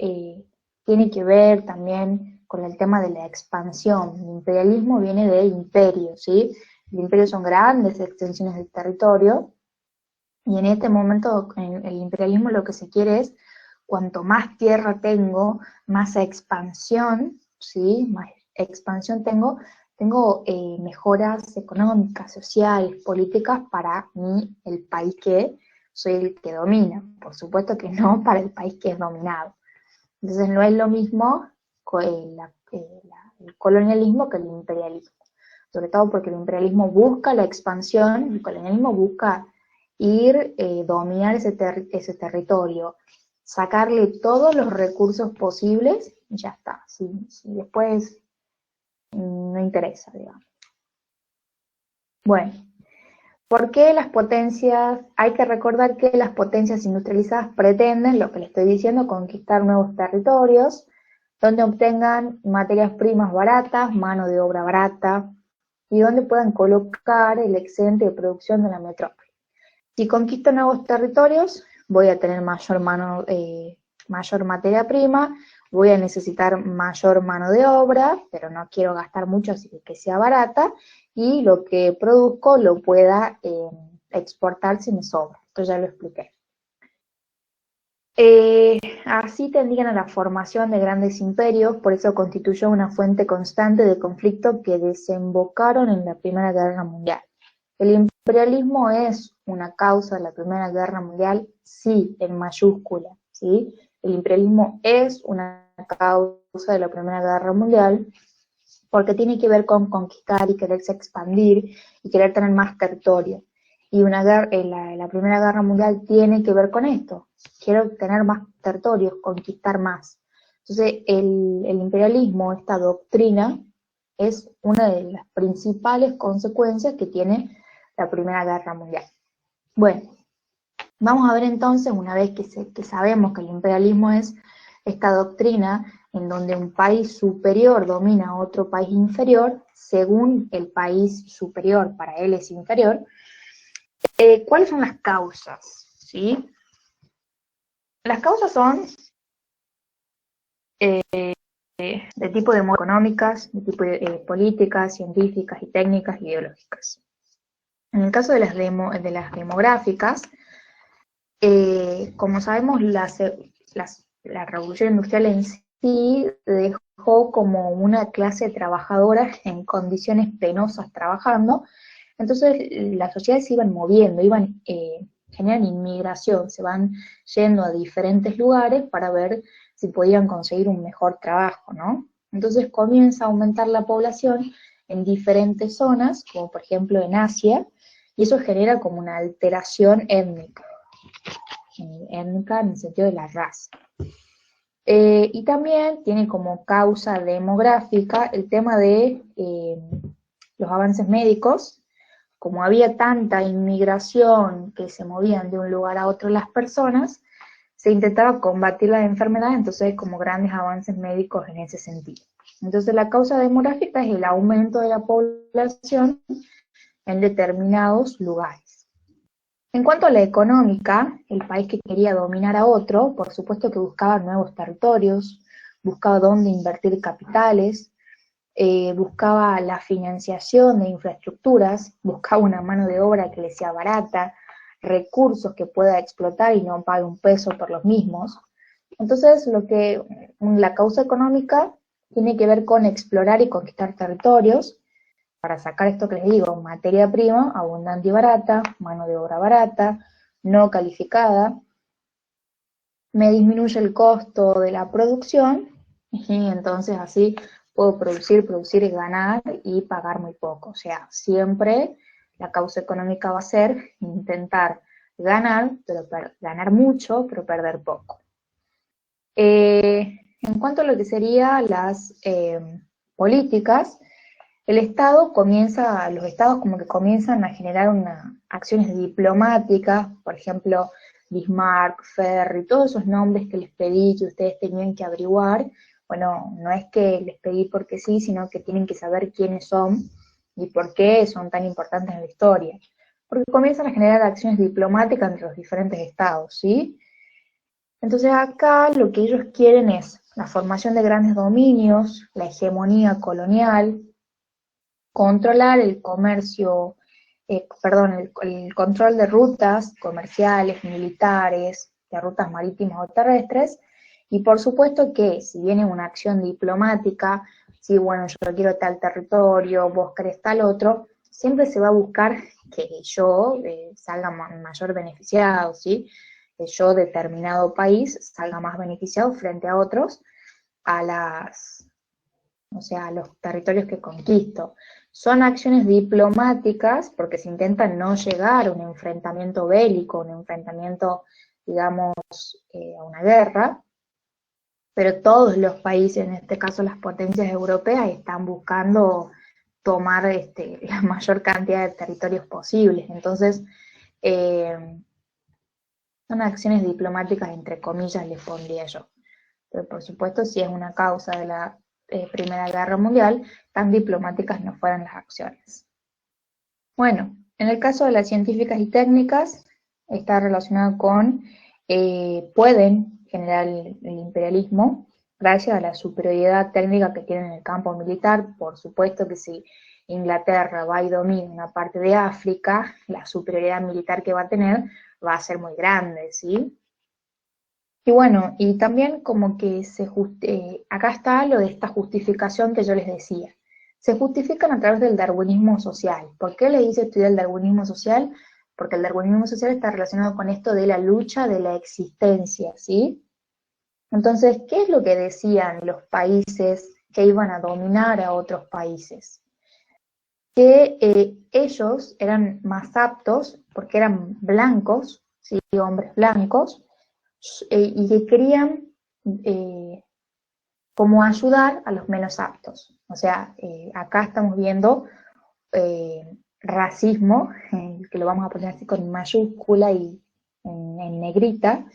tiene que ver también con el tema de la expansión. El imperialismo viene de imperio, ¿sí? El imperio son grandes extensiones de territorio Y en este momento el imperialismo lo que se quiere es, cuanto más tierra tengo, más expansión, ¿sí? Más expansión tengo mejoras económicas, sociales, políticas para mí, el país que soy el que domina. Por supuesto que no para el país que es dominado. Entonces no es lo mismo el colonialismo que el imperialismo. Sobre todo porque el imperialismo busca la expansión, el colonialismo busca dominar ese territorio, sacarle todos los recursos posibles y ya está. Si después no interesa, digamos. Bueno, ¿por qué las potencias? Hay que recordar que las potencias industrializadas pretenden, lo que le estoy diciendo, conquistar nuevos territorios, donde obtengan materias primas baratas, mano de obra barata, y donde puedan colocar el excedente de producción de la metrópoli. Si conquisto nuevos territorios, voy a tener mayor materia prima, voy a necesitar mayor mano de obra, pero no quiero gastar mucho, así que sea barata, y lo que produzco lo pueda exportar si me sobra. Esto ya lo expliqué. Así tendían a la formación de grandes imperios, por eso constituyó una fuente constante de conflicto que desembocaron en la Primera Guerra Mundial. ¿El imperialismo es una causa de la Primera Guerra Mundial? Sí, en mayúscula, ¿sí? El imperialismo es una causa de la Primera Guerra Mundial porque tiene que ver con conquistar y quererse expandir y querer tener más territorio. Y la Primera Guerra Mundial tiene que ver con esto. Quiero tener más territorios, conquistar más. Entonces, el imperialismo, esta doctrina, es una de las principales consecuencias que tiene la Primera Guerra Mundial. Bueno, vamos a ver entonces, una vez que sabemos que el imperialismo es esta doctrina en donde un país superior domina a otro país inferior, según el país superior para él es inferior, ¿cuáles son las causas? ¿Sí? Las causas son de tipo económicas, de tipo políticas, científicas y técnicas, ideológicas. En el caso de las demográficas, como sabemos, la revolución industrial en sí dejó como una clase trabajadora en condiciones penosas trabajando, entonces las sociedades se iban moviendo, generan inmigración, se van yendo a diferentes lugares para ver si podían conseguir un mejor trabajo, ¿no? Entonces comienza a aumentar la población en diferentes zonas, como por ejemplo en Asia, y eso genera como una alteración étnica en el sentido de la raza. Y también tiene como causa demográfica el tema de los avances médicos. Como había tanta inmigración que se movían de un lugar a otro las personas, se intentaba combatir la enfermedad, entonces hay como grandes avances médicos en ese sentido. Entonces la causa demográfica es el aumento de la población en determinados lugares. En cuanto a la económica, el país que quería dominar a otro, por supuesto que buscaba nuevos territorios, buscaba dónde invertir capitales, buscaba la financiación de infraestructuras, buscaba una mano de obra que le sea barata, recursos que pueda explotar y no pague un peso por los mismos. Entonces, la causa económica tiene que ver con explorar y conquistar territorios, para sacar esto que les digo, materia prima abundante y barata, mano de obra barata, no calificada, me disminuye el costo de la producción, y entonces así puedo producir y ganar y pagar muy poco. O sea, siempre la causa económica va a ser intentar ganar, ganar mucho, pero perder poco. En cuanto a lo que serían las políticas, los estados como que comienzan a generar acciones diplomáticas, por ejemplo, Bismarck, Ferry, todos esos nombres que les pedí que ustedes tenían que averiguar. Bueno, no es que les pedí porque sí, sino que tienen que saber quiénes son y por qué son tan importantes en la historia. Porque comienzan a generar acciones diplomáticas entre los diferentes estados, ¿sí? Entonces acá lo que ellos quieren es la formación de grandes dominios, la hegemonía colonial, controlar el comercio el control de rutas comerciales, militares, de rutas marítimas o terrestres, y por supuesto que si viene una acción diplomática, si bueno, yo quiero tal territorio, vos querés tal otro, siempre se va a buscar que yo salga mayor beneficiado, ¿sí? Que yo, determinado país, salga más beneficiado frente a otros, o sea, a los territorios que conquisto. Son acciones diplomáticas porque se intenta no llegar a un enfrentamiento bélico, un enfrentamiento, digamos, a una guerra, pero todos los países, en este caso las potencias europeas, están buscando tomar la mayor cantidad de territorios posibles. Entonces, son acciones diplomáticas, entre comillas, les pondría yo. Pero por supuesto, si es una causa de la Primera Guerra Mundial, tan diplomáticas no fueron las acciones. Bueno, en el caso de las científicas y técnicas, está relacionado con, pueden generar el imperialismo gracias a la superioridad técnica que tienen en el campo militar. Por supuesto que si Inglaterra va y domina una parte de África, la superioridad militar que va a tener va a ser muy grande, ¿sí? Y bueno, y también como que acá está lo de esta justificación que yo les decía. Se justifican a través del darwinismo social. ¿Por qué les hice estudiar el darwinismo social? Porque el darwinismo social está relacionado con esto de la lucha de la existencia, ¿sí? Entonces, ¿qué es lo que decían los países que iban a dominar a otros países? Que ellos eran más aptos, porque eran blancos, ¿sí? Hombres blancos, y que querían como ayudar a los menos aptos. O sea, acá estamos viendo racismo, que lo vamos a poner así con mayúscula y en negrita,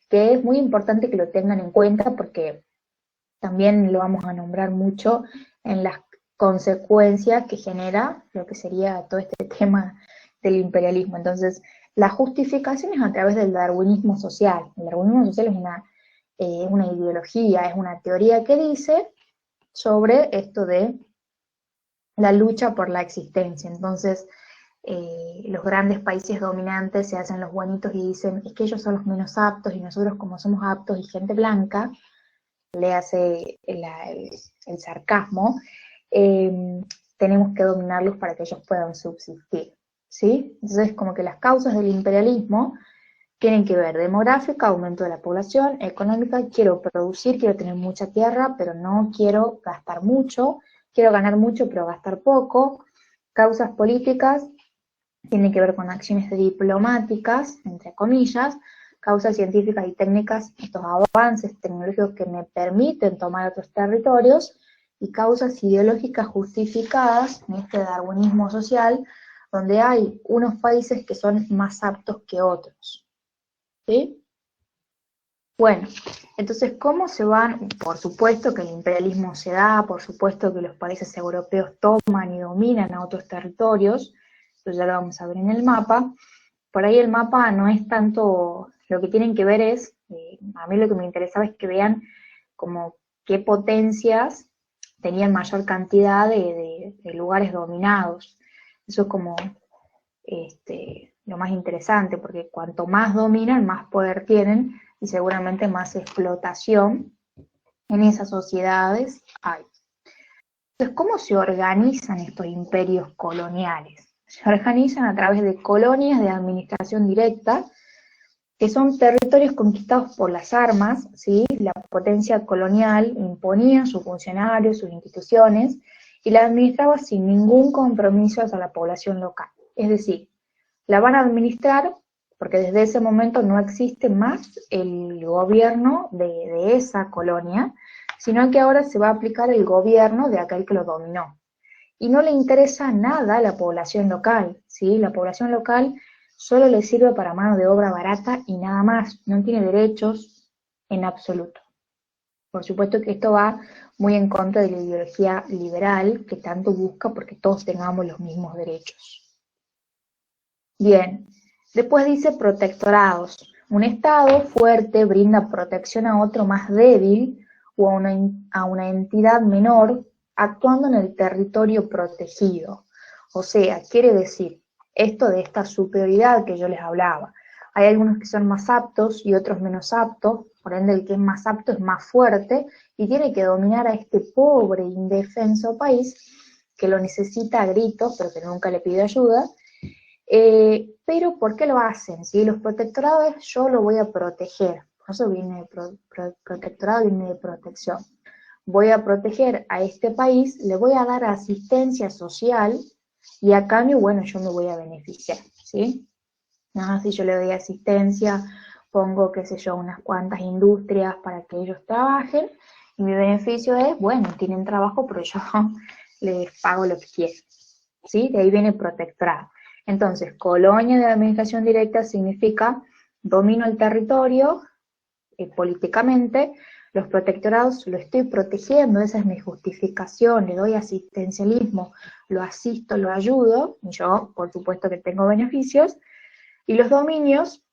que es muy importante que lo tengan en cuenta porque también lo vamos a nombrar mucho en las consecuencias que genera lo que sería todo este tema del imperialismo. Entonces, la justificación es a través del darwinismo social. El darwinismo social es una ideología, es una teoría que dice sobre esto de la lucha por la existencia. Entonces, los grandes países dominantes se hacen los buenitos y dicen, es que ellos son los menos aptos y nosotros como somos aptos y gente blanca, le hace el sarcasmo, tenemos que dominarlos para que ellos puedan subsistir, ¿sí? Entonces, como que las causas del imperialismo tienen que ver demográfica, aumento de la población, económica, quiero producir, quiero tener mucha tierra, pero no quiero gastar mucho, quiero ganar mucho, pero gastar poco. Causas políticas tienen que ver con acciones diplomáticas, entre comillas, causas científicas y técnicas, estos avances tecnológicos que me permiten tomar otros territorios, y causas ideológicas justificadas en este darwinismo social, donde hay unos países que son más aptos que otros. ¿Sí? Bueno, entonces, ¿cómo se van? Por supuesto que el imperialismo se da, por supuesto que los países europeos toman y dominan a otros territorios, eso ya lo vamos a ver en el mapa. Por ahí el mapa no es tanto, lo que tienen que ver es, a mí lo que me interesaba es que vean como qué potencias tenían mayor cantidad de lugares dominados. Eso es como lo más interesante, porque cuanto más dominan, más poder tienen y seguramente más explotación en esas sociedades hay. Entonces, ¿cómo se organizan estos imperios coloniales? Se organizan a través de colonias de administración directa, que son territorios conquistados por las armas, ¿sí? La potencia colonial imponía sus funcionarios, sus instituciones, y la administraba sin ningún compromiso hacia la población local. Es decir, la van a administrar porque desde ese momento no existe más el gobierno de esa colonia, sino que ahora se va a aplicar el gobierno de aquel que lo dominó. Y no le interesa nada a la población local, ¿sí? La población local solo le sirve para mano de obra barata y nada más, no tiene derechos en absoluto. Por supuesto que esto va muy en contra de la ideología liberal que tanto busca porque todos tengamos los mismos derechos. Bien, después dice protectorados. Un Estado fuerte brinda protección a otro más débil o a una entidad menor actuando en el territorio protegido. O sea, quiere decir, esto de esta superioridad que yo les hablaba. Hay algunos que son más aptos y otros menos aptos, por ende el que es más apto es más fuerte y tiene que dominar a este pobre, indefenso país que lo necesita a gritos, pero que nunca le pide ayuda. Pero ¿por qué lo hacen? ¿Sí? Los protectorados yo lo voy a proteger, por eso viene de protectorado, viene de protección. Voy a proteger a este país, le voy a dar asistencia social y a cambio, bueno, yo me voy a beneficiar, ¿sí? Si yo le doy asistencia, pongo, qué sé yo, unas cuantas industrias para que ellos trabajen, y mi beneficio es, bueno, tienen trabajo, pero yo les pago lo que quieren, ¿sí? De ahí viene protectorado. Entonces, colonia de administración directa significa domino el territorio políticamente, los protectorados lo estoy protegiendo, esa es mi justificación, le doy asistencialismo, lo asisto, lo ayudo, y yo, por supuesto que tengo beneficios, y los dominios,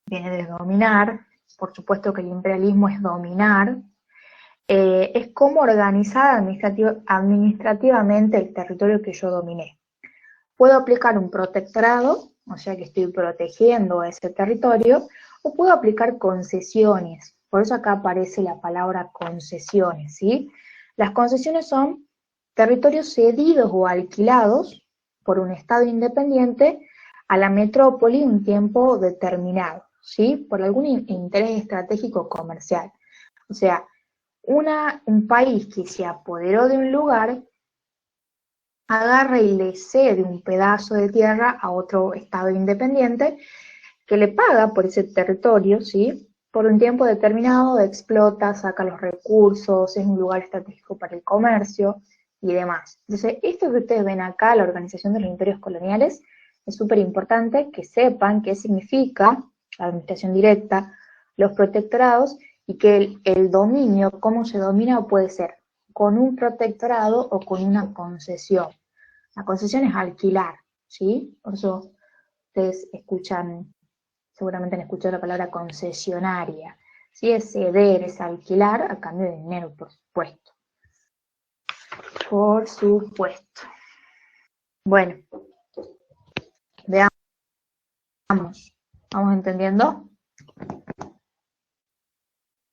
viene de dominar, por supuesto que el imperialismo es dominar, es cómo organizar administrativamente el territorio que yo dominé. Puedo aplicar un protectorado, o sea que estoy protegiendo ese territorio, o puedo aplicar concesiones. Por eso acá aparece la palabra concesiones, ¿sí? Las concesiones son territorios cedidos o alquilados por un Estado independiente a la metrópoli un tiempo determinado, ¿sí? Por algún interés estratégico comercial. O sea, un país que se apoderó de un lugar agarra y le cede un pedazo de tierra a otro Estado independiente que le paga por ese territorio, ¿sí? Por un tiempo determinado, explota, saca los recursos, es un lugar estratégico para el comercio y demás. Entonces, esto que ustedes ven acá, la organización de los imperios coloniales, es súper importante que sepan qué significa la administración directa, los protectorados, y que el dominio, cómo se domina, puede ser con un protectorado o con una concesión. La concesión es alquilar, ¿sí? Por eso ustedes escuchan, seguramente han escuchado la palabra concesionaria. ¿Sí? Es ceder, es alquilar a cambio de dinero, por supuesto. Por supuesto. Bueno, veamos. ¿Vamos entendiendo?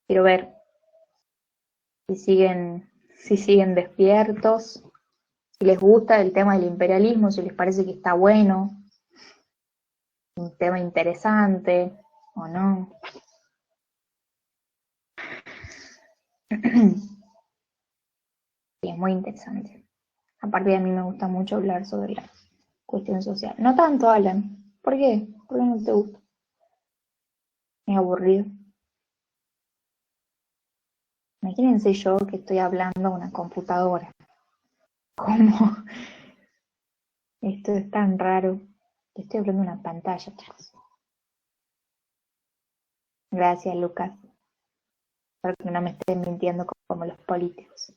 Quiero ver si siguen despiertos, si les gusta el tema del imperialismo, si les parece que está bueno, un tema interesante o no. Sí, es muy interesante. Aparte a mí me gusta mucho hablar sobre la cuestión social. No tanto, Alan. ¿Por qué? ¿Por qué no te gusta? Es aburrido. Imagínense yo que estoy hablando a una computadora. ¿Cómo? Esto es tan raro. Estoy hablando a una pantalla, chicos. Gracias, Lucas. Espero que no me estén mintiendo como los políticos.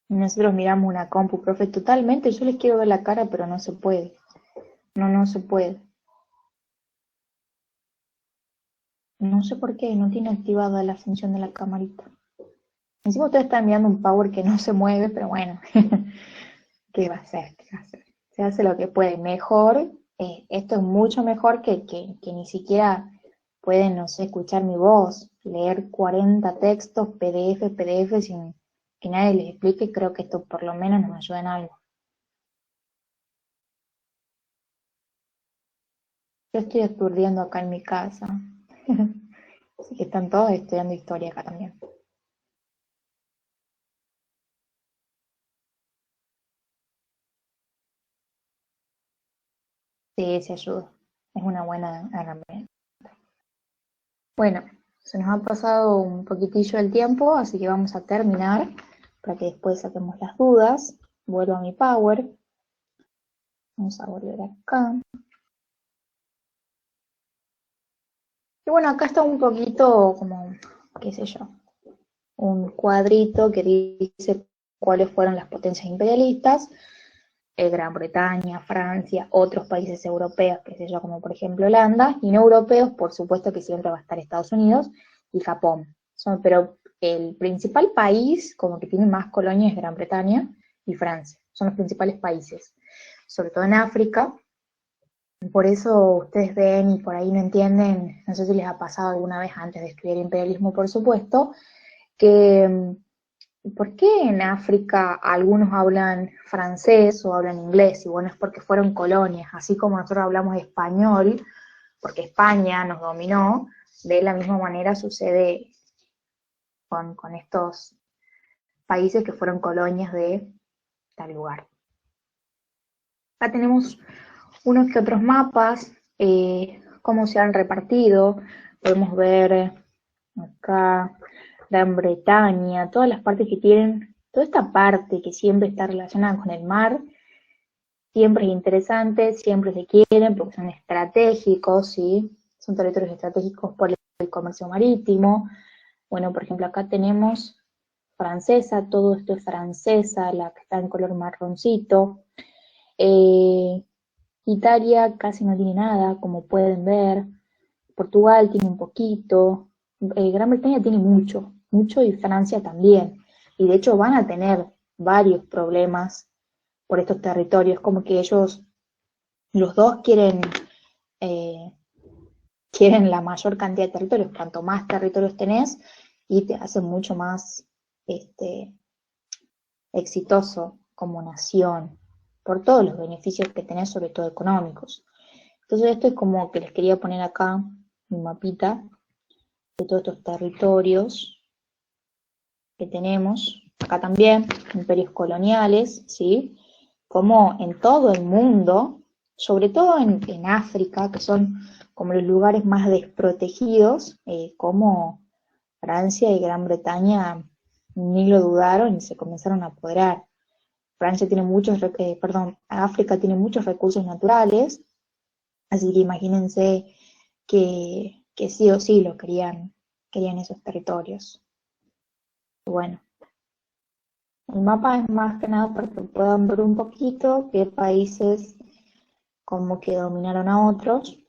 Nosotros miramos una compu, profe, totalmente. Yo les quiero ver la cara, pero no se puede. No se puede. No sé por qué, no tiene activada la función de la camarita. Encima usted está enviando un power que no se mueve, pero bueno, ¿qué va a hacer? ¿Qué va a hacer? Se hace lo que puede. Mejor, esto es mucho mejor que ni siquiera pueden, no sé, escuchar mi voz, leer 40 textos, PDF sin que nadie les explique. Creo que esto por lo menos nos ayuda en algo. Yo estoy estudiando acá en mi casa. Así que están todos estudiando historia acá también. Sí, se ayuda. Es una buena herramienta. Bueno, se nos ha pasado un poquitillo el tiempo, así que vamos a terminar para que después saquemos las dudas. Vuelvo a mi Power. Vamos a volver acá. Y bueno, acá está un poquito como, qué sé yo, un cuadrito que dice cuáles fueron las potencias imperialistas. Gran Bretaña, Francia, otros países europeos, qué sé yo, como por ejemplo Holanda, y no europeos, por supuesto que siempre va a estar Estados Unidos y Japón. Pero el principal país, como que tiene más colonias, es Gran Bretaña, y Francia. Son los principales países, sobre todo en África. Por eso ustedes ven y por ahí no entienden, no sé si les ha pasado alguna vez antes de estudiar imperialismo, por supuesto, que ¿por qué en África algunos hablan francés o hablan inglés? Y bueno, es porque fueron colonias, así como nosotros hablamos español, porque España nos dominó, de la misma manera sucede con estos países que fueron colonias de tal lugar. Acá tenemos unos que otros mapas, cómo se han repartido, podemos ver acá Gran Bretaña, todas las partes que tienen, toda esta parte que siempre está relacionada con el mar, siempre es interesante, siempre se quieren porque son estratégicos, ¿sí? Son territorios estratégicos por el comercio marítimo. Bueno, por ejemplo, acá tenemos francesa, todo esto es francesa, la que está en color marroncito. Italia casi no tiene nada, como pueden ver. Portugal tiene un poquito. Gran Bretaña tiene mucho, mucho, y Francia también. Y de hecho van a tener varios problemas por estos territorios, como que ellos, los dos eh, quieren la mayor cantidad de territorios. Cuanto más territorios tenés, y te hacen mucho más exitoso como nación, por todos los beneficios que tenés, sobre todo económicos. Entonces esto es como que les quería poner acá mi mapita de todos estos territorios que tenemos. Acá también, imperios coloniales, ¿sí? Como en todo el mundo, sobre todo en África, que son como los lugares más desprotegidos, como Francia y Gran Bretaña ni lo dudaron y se comenzaron a apoderar. Francia tiene muchos, África tiene muchos recursos naturales, así que imagínense que sí o sí lo querían esos territorios. Bueno, el mapa es más que nada para que puedan ver un poquito qué países como que dominaron a otros,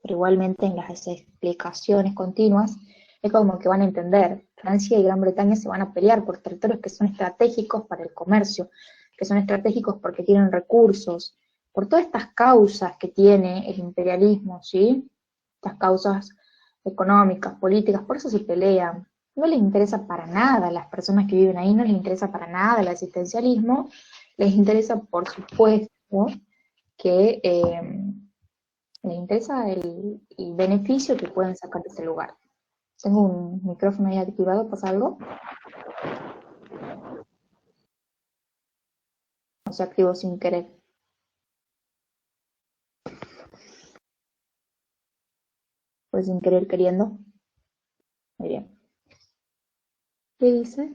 pero igualmente en las explicaciones continuas es como que van a entender. Francia y Gran Bretaña se van a pelear por territorios que son estratégicos para el comercio, que son estratégicos porque tienen recursos, por todas estas causas que tiene el imperialismo, ¿sí? Estas causas económicas, políticas, por eso se pelean. No les interesa para nada a las personas que viven ahí, no les interesa para nada el asistencialismo, les interesa, por supuesto, que les interesa el beneficio que pueden sacar de ese lugar. Tengo un micrófono ahí activado, ¿pasa algo? O se activó sin querer. Pues sin querer queriendo. Muy bien. ¿Qué dice?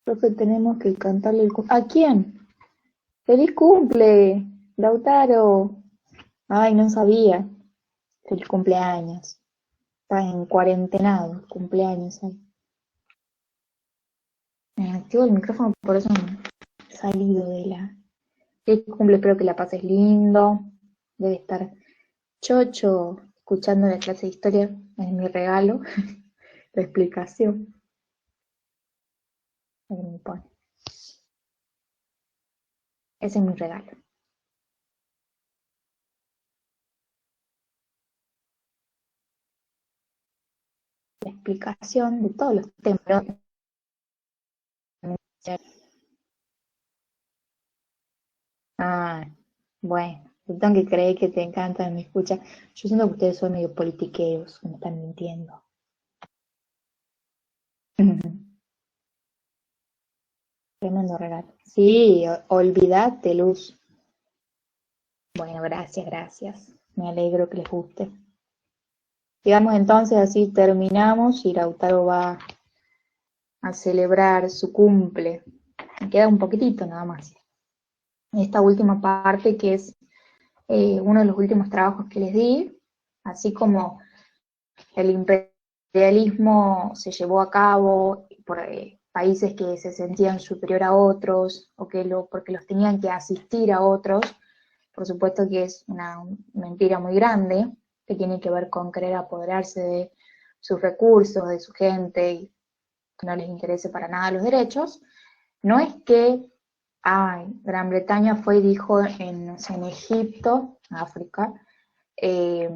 Creo que tenemos que cantarle ¿a quién? ¡Feliz cumple! Lautaro. Ay, no sabía. Feliz cumpleaños. Estás en cuarentenado, cumpleaños ahí. Me activo el micrófono, por eso me he salido de la... Feliz cumple, espero que la pases lindo. Debe estar chocho escuchando la clase de historia, es mi regalo, la explicación. Ahí me pone. Ese es mi regalo. La explicación de todos los temas. Ah, bueno, yo tengo que creer que te encantan, me escucha. Yo siento que ustedes son medio politiqueos, me están mintiendo. Tremendo regalo. Sí, olvídate, Luz. Bueno, gracias, gracias. Me alegro que les guste. Digamos entonces, así terminamos y Lautaro va a celebrar su cumple. Me queda un poquitito nada más. Esta última parte que es uno de los últimos trabajos que les di, así como el imperialismo se llevó a cabo por países que se sentían superior a otros o porque los tenían que asistir a otros, por supuesto que es una mentira muy grande que tiene que ver con querer apoderarse de sus recursos, de su gente, y que no les interese para nada los derechos. No es que Gran Bretaña fue y dijo no sé, en Egipto, África, eh,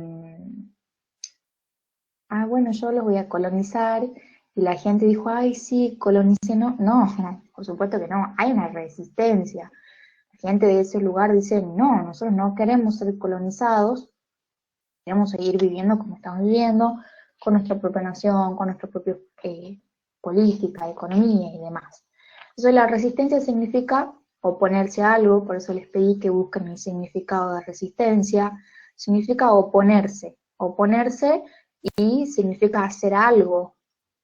bueno, yo los voy a colonizar, y la gente dijo, ay, sí, colonicen, no, no, por supuesto que no, hay una resistencia. La gente de ese lugar dice, no, nosotros no queremos ser colonizados, queremos seguir viviendo como estamos viviendo, con nuestra propia nación, con nuestra propia política, economía y demás. Entonces la resistencia significa oponerse a algo, por eso les pedí que busquen el significado de resistencia, significa oponerse, oponerse y significa hacer algo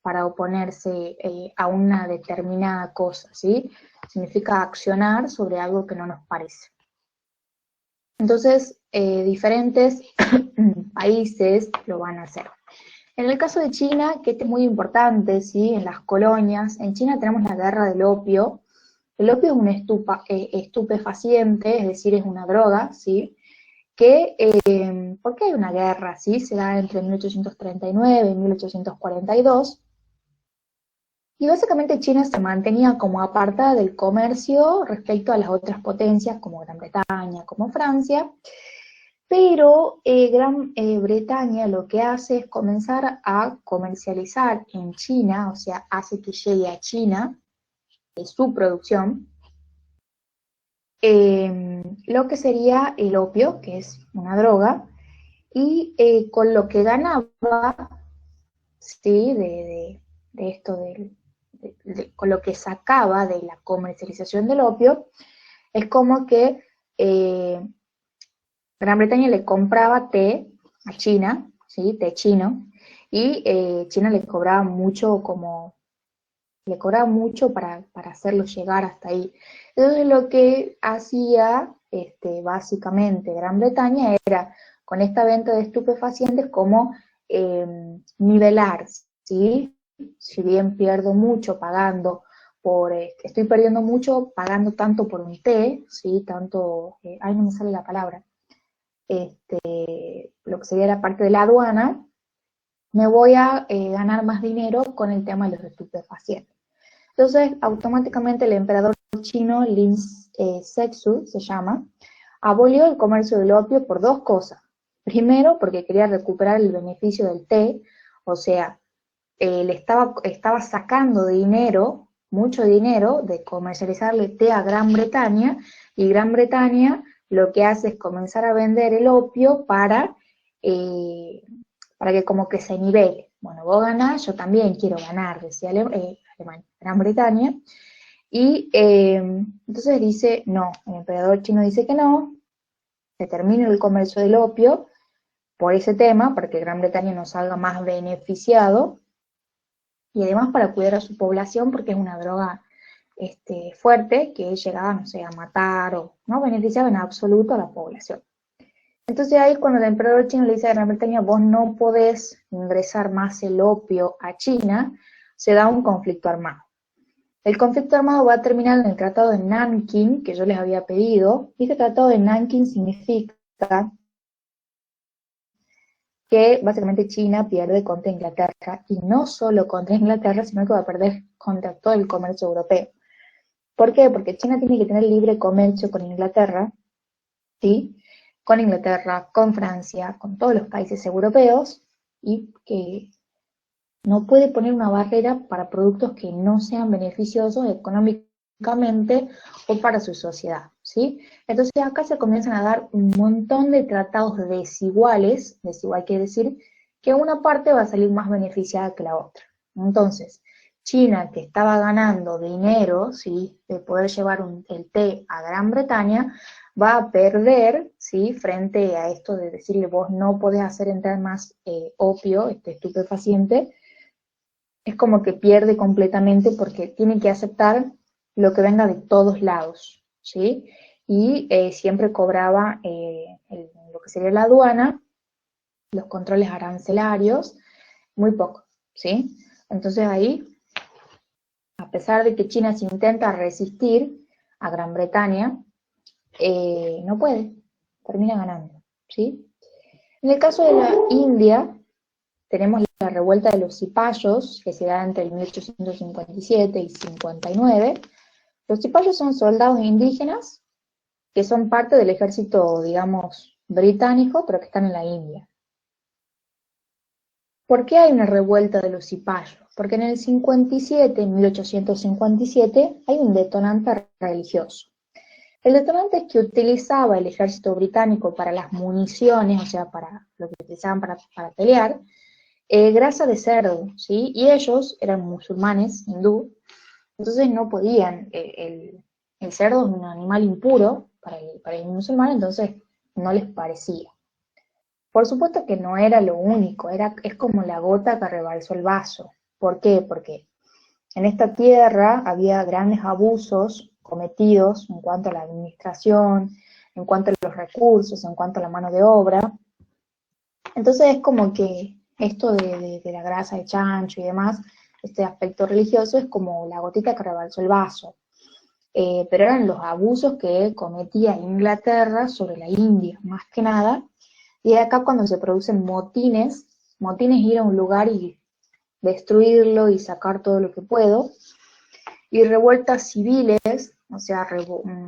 para oponerse a una determinada cosa, ¿sí? Significa accionar sobre algo que no nos parece. Entonces, diferentes países lo van a hacer. En el caso de China, que este es muy importante, ¿sí? En las colonias, en China tenemos la guerra del opio. El opio es un estupefaciente, es decir, es una droga, ¿sí? ¿Por qué hay una guerra? ¿Sí? Se da entre 1839 y 1842. Y básicamente China se mantenía como apartada del comercio respecto a las otras potencias como Gran Bretaña, como Francia, pero Gran Bretaña lo que hace es comenzar a comercializar en China, o sea, hace que llegue a China su producción, lo que sería el opio, que es una droga, y con lo que ganaba, ¿sí? De esto, con lo que sacaba de la comercialización del opio, es como que Gran Bretaña le compraba té a China, ¿sí? Té chino, y China le cobraba mucho para hacerlo llegar hasta ahí. Entonces lo que hacía básicamente Gran Bretaña era, con esta venta de estupefacientes, como nivelar, ¿sí? Si bien pierdo mucho pagando estoy perdiendo mucho pagando tanto por un té, ¿sí? Tanto, no me sale la palabra, lo que sería la parte de la aduana, me voy a ganar más dinero con el tema de los estupefacientes. Entonces, automáticamente el emperador chino Lin Sexu, se llama, abolió el comercio del opio por dos cosas. Primero, porque quería recuperar el beneficio del té, o sea, estaba sacando dinero, mucho dinero, de comercializarle té a Gran Bretaña, y Gran Bretaña lo que hace es comenzar a vender el opio para que como que se nivele. Bueno, vos ganás, yo también quiero ganar, decía Alemania, Gran Bretaña, y entonces dice, no, el emperador chino dice que no, se termina el comercio del opio por ese tema, para que Gran Bretaña no salga más beneficiado, y además para cuidar a su población, porque es una droga fuerte que llegaba, no sé, a matar o no beneficiaba en absoluto a la población. Entonces ahí cuando el emperador chino le dice a Gran Bretaña, vos no podés ingresar más el opio a China, se da un conflicto armado. El conflicto armado va a terminar en el Tratado de Nanking, que yo les había pedido, y este Tratado de Nanking significa que básicamente China pierde contra Inglaterra, y no solo contra Inglaterra, sino que va a perder contra todo el comercio europeo. ¿Por qué? Porque China tiene que tener libre comercio con Inglaterra, ¿sí? Con Inglaterra, con Francia, con todos los países europeos, y que no puede poner una barrera para productos que no sean beneficiosos económicamente o para su sociedad, ¿sí? Entonces acá se comienzan a dar un montón de tratados desiguales, desigual quiere decir que una parte va a salir más beneficiada que la otra. Entonces, China, que estaba ganando dinero, ¿sí? De poder llevar el té a Gran Bretaña, va a perder, ¿sí? Frente a esto de decirle vos no podés hacer entrar más opio, estupefaciente, es como que pierde completamente porque tiene que aceptar lo que venga de todos lados, ¿sí? Y siempre cobraba lo que sería la aduana, los controles arancelarios, muy poco, ¿sí? Entonces ahí, a pesar de que China se intenta resistir a Gran Bretaña, no puede, termina ganando, ¿sí? En el caso de la India, tenemos la revuelta de los cipayos, que se da entre el 1857 y 59, Los cipayos son soldados indígenas que son parte del ejército, digamos, británico, pero que están en la India. ¿Por qué hay una revuelta de los cipayos? Porque en el 57, en 1857, hay un detonante religioso. El detonante es que utilizaba el ejército británico para las municiones, o sea, para lo que utilizaban para pelear, grasa de cerdo, ¿sí? Y ellos eran musulmanes, hindú, entonces no podían, el cerdo es un animal impuro para el musulmán, entonces no les parecía. Por supuesto que no era lo único, es como la gota que rebalsó el vaso. ¿Por qué? Porque en esta tierra había grandes abusos cometidos en cuanto a la administración, en cuanto a los recursos, en cuanto a la mano de obra. Entonces es como que esto de la grasa de chancho y demás, este aspecto religioso es como la gotita que rebalsó el vaso. Pero eran los abusos que cometía Inglaterra sobre la India, más que nada. Y acá cuando se producen motines, motines ir a un lugar y destruirlo y sacar todo lo que puedo, y revueltas civiles, o sea,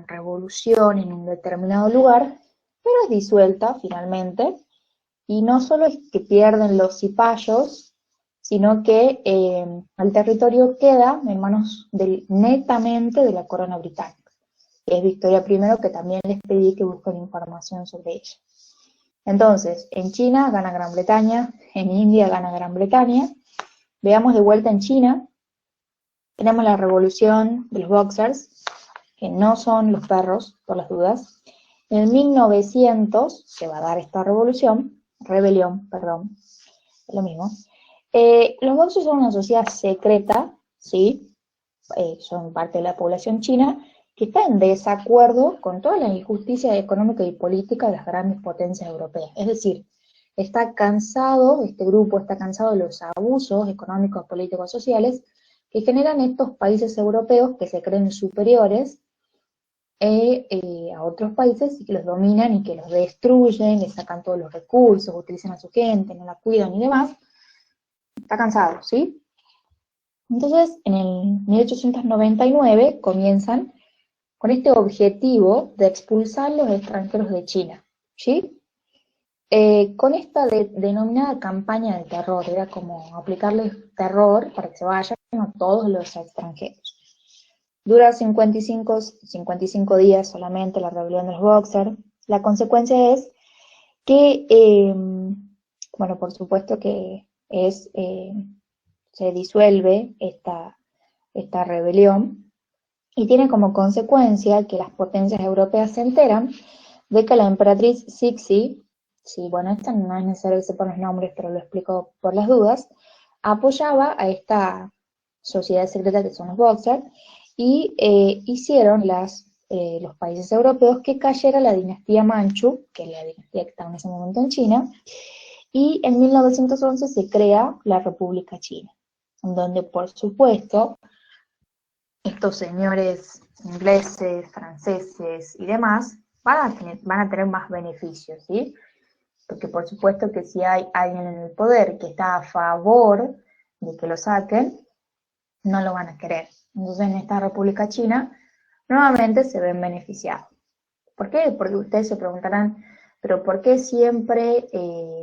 revolución en un determinado lugar, pero es disuelta finalmente, y no solo es que pierden los cipayos, sino que el territorio queda en manos netamente de la corona británica, que es Victoria I, que también les pedí que busquen información sobre ella. Entonces, en China gana Gran Bretaña, en India gana Gran Bretaña. Veamos de vuelta en China, tenemos la revolución de los boxers, que no son los perros, por las dudas. En 1900 se va a dar esta rebelión, perdón, es lo mismo. Los boxers son una sociedad secreta, ¿sí? Son parte de la población china, que está en desacuerdo con toda la injusticia económica y política de las grandes potencias europeas. Es decir, este grupo está cansado de los abusos económicos, políticos, sociales que generan estos países europeos que se creen superiores a otros países y que los dominan y que los destruyen, les sacan todos los recursos, utilizan a su gente, no la cuidan y demás. Está cansado, ¿sí? Entonces, en el 1899 comienzan con este objetivo de expulsar los extranjeros de China, ¿sí? Con esta denominada campaña de terror, era como aplicarles terror para que se vayan a todos los extranjeros. Dura 55 días solamente la rebelión de los Boxers. La consecuencia es que, bueno, por supuesto que se disuelve esta rebelión y tiene como consecuencia que las potencias europeas se enteran de que la emperatriz Cixi, sí, bueno, esta no es necesario que sepan los nombres, pero lo explico por las dudas, apoyaba a esta sociedad secreta que son los Boxer, y hicieron los países europeos que cayera la dinastía Manchu, que es la dinastía que estaba en ese momento en China, y en 1911 se crea la República China, donde por supuesto estos señores ingleses, franceses y demás van a tener más beneficios, ¿sí? Porque por supuesto que si hay alguien en el poder que está a favor de que lo saquen, no lo van a querer. Entonces en esta República China nuevamente se ven beneficiados. ¿Por qué? Porque ustedes se preguntarán, pero ¿por qué siempre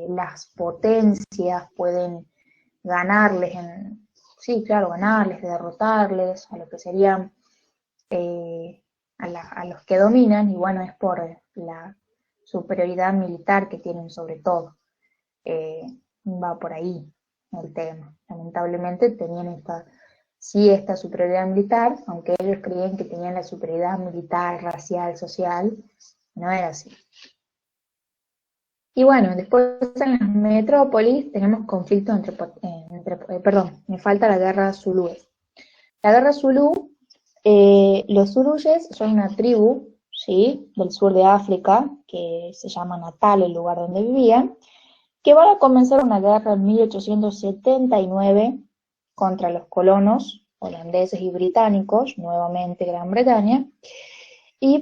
las potencias pueden ganarles sí, claro, ganarles, derrotarles a lo que serían a los que dominan? Y bueno, es por la superioridad militar que tienen sobre todo. Va por ahí el tema. Lamentablemente tenían esta superioridad militar, aunque ellos creían que tenían la superioridad militar, racial, social, no era así. Y bueno, después en las metrópolis tenemos conflictos perdón, me falta la guerra zulú. La guerra zulú, los zulúes son una tribu, ¿sí?, del sur de África, que se llama Natal, el lugar donde vivían, que van a comenzar una guerra en 1879 contra los colonos holandeses y británicos, nuevamente Gran Bretaña,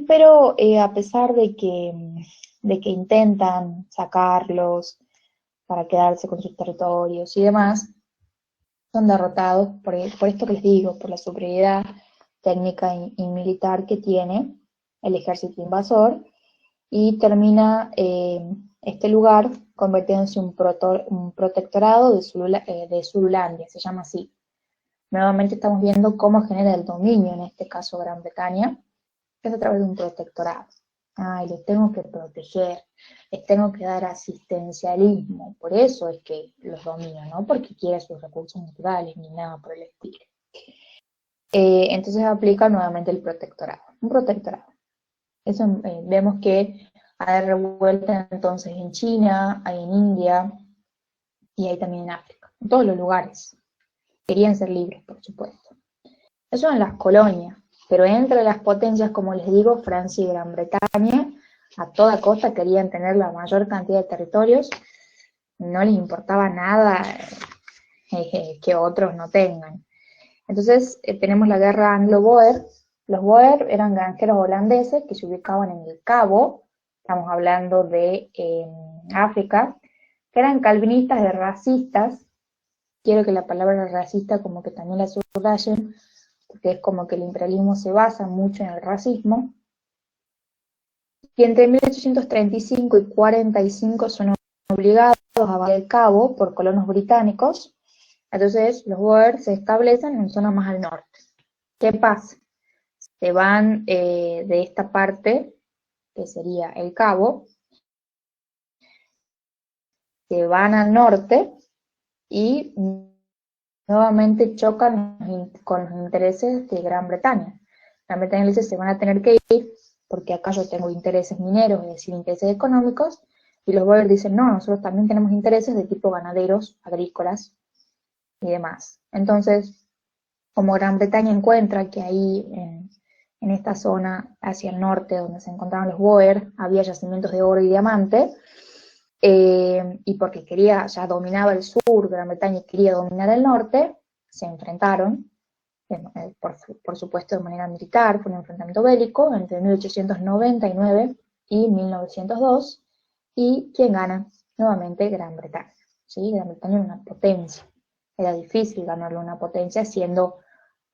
pero a pesar de que intentan sacarlos para quedarse con sus territorios y demás, son derrotados por esto que les digo, por la superioridad técnica y militar que tiene el ejército invasor, y termina este lugar convirtiéndose en un protectorado de Zululandia, se llama así. Nuevamente estamos viendo cómo genera el dominio, en este caso Gran Bretaña, es a través de un protectorado. Ay, les tengo que proteger, les tengo que dar asistencialismo, por eso es que los domino, no porque quiera sus recursos naturales ni nada por el estilo. Entonces aplica nuevamente el protectorado, un protectorado. Eso, vemos que hay revuelta entonces en China, hay en India y hay también en África, en todos los lugares. Querían ser libres, por supuesto. Eso en las colonias, pero entre las potencias, como les digo, Francia y Gran Bretaña, a toda costa querían tener la mayor cantidad de territorios, no les importaba nada que otros no tengan. Entonces tenemos la guerra anglo-boer. Los Boer eran granjeros holandeses que se ubicaban en el Cabo, estamos hablando de África, que eran calvinistas y racistas. Quiero que la palabra racista como que también la subrayen, porque es como que el imperialismo se basa mucho en el racismo. Y entre 1835 y 45 son obligados a Bahía del Cabo por colonos británicos. Entonces los Boer se establecen en zonas más al norte. ¿Qué pasa? Se van de esta parte, que sería el Cabo, se van al norte y nuevamente chocan con los intereses de Gran Bretaña. Gran Bretaña dice, se van a tener que ir porque acá yo tengo intereses mineros, es decir, intereses económicos, y los Boer dicen, no, nosotros también tenemos intereses de tipo ganaderos, agrícolas y demás. Entonces, como Gran Bretaña encuentra que ahí en esta zona hacia el norte donde se encontraban los Boer había yacimientos de oro y diamante, y porque ya dominaba el sur, Gran Bretaña quería dominar el norte, se enfrentaron, por supuesto de manera militar, fue un enfrentamiento bélico entre 1899 y 1902, y ¿quién gana? Nuevamente Gran Bretaña. ¿Sí? Gran Bretaña era una potencia, era difícil ganarle a una potencia siendo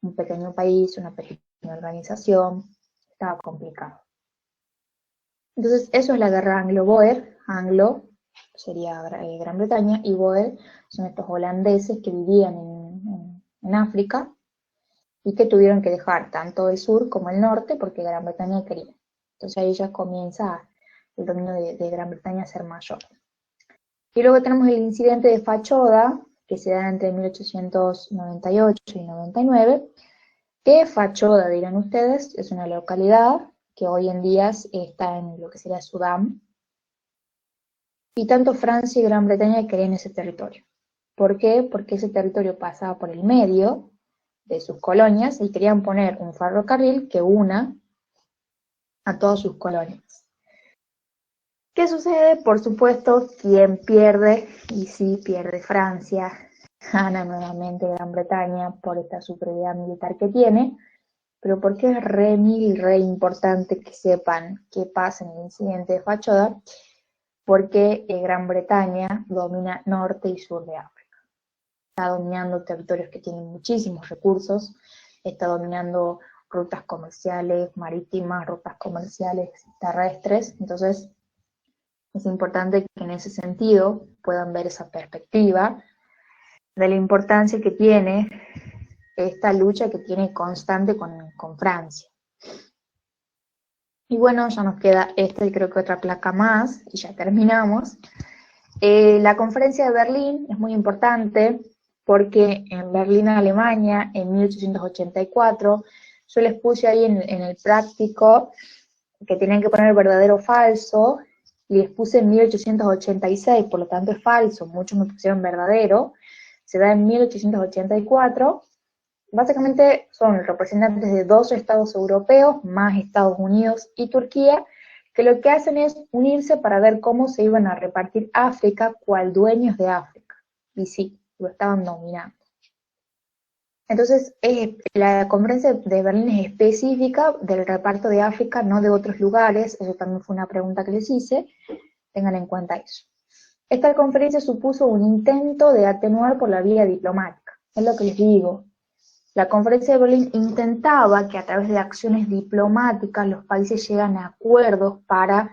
un pequeño país, una pequeña organización, estaba complicado. Entonces eso es la guerra anglo-boer. Anglo sería Gran Bretaña, y Boer son estos holandeses que vivían en África y que tuvieron que dejar tanto el sur como el norte porque Gran Bretaña quería. Entonces ahí ya comienza el dominio de Gran Bretaña a ser mayor. Y luego tenemos el incidente de Fachoda, que se da entre 1898 y 99, que Fachoda, dirán ustedes, es una localidad que hoy en día está en lo que sería Sudán, y tanto Francia y Gran Bretaña querían ese territorio. ¿Por qué? Porque ese territorio pasaba por el medio de sus colonias y querían poner un ferrocarril que una a todas sus colonias. ¿Qué sucede? Por supuesto, ¿quién pierde? Y sí, pierde Francia, gana nuevamente Gran Bretaña por esta superioridad militar que tiene, pero ¿por qué es re importante que sepan qué pasa en el incidente de Fachoda? Porque Gran Bretaña domina norte y sur de África. Está dominando territorios que tienen muchísimos recursos, está dominando rutas comerciales marítimas, rutas comerciales terrestres, entonces es importante que en ese sentido puedan ver esa perspectiva de la importancia que tiene esta lucha que tiene constante con Francia. Y bueno, ya nos queda esta y creo que otra placa más, y ya terminamos. La conferencia de Berlín es muy importante porque en Berlín, Alemania, en 1884, yo les puse ahí en el práctico que tenían que poner verdadero o falso, y les puse en 1886, por lo tanto es falso, muchos me pusieron verdadero, se da en 1884, básicamente son representantes de 12 estados europeos, más Estados Unidos y Turquía, que lo que hacen es unirse para ver cómo se iban a repartir África cual dueños de África. Y sí, lo estaban dominando. Entonces, la conferencia de Berlín es específica del reparto de África, no de otros lugares. Eso también fue una pregunta que les hice. Tengan en cuenta eso. Esta conferencia supuso un intento de atenuar por la vía diplomática. Es lo que les digo. La Conferencia de Berlín intentaba que a través de acciones diplomáticas los países llegan a acuerdos para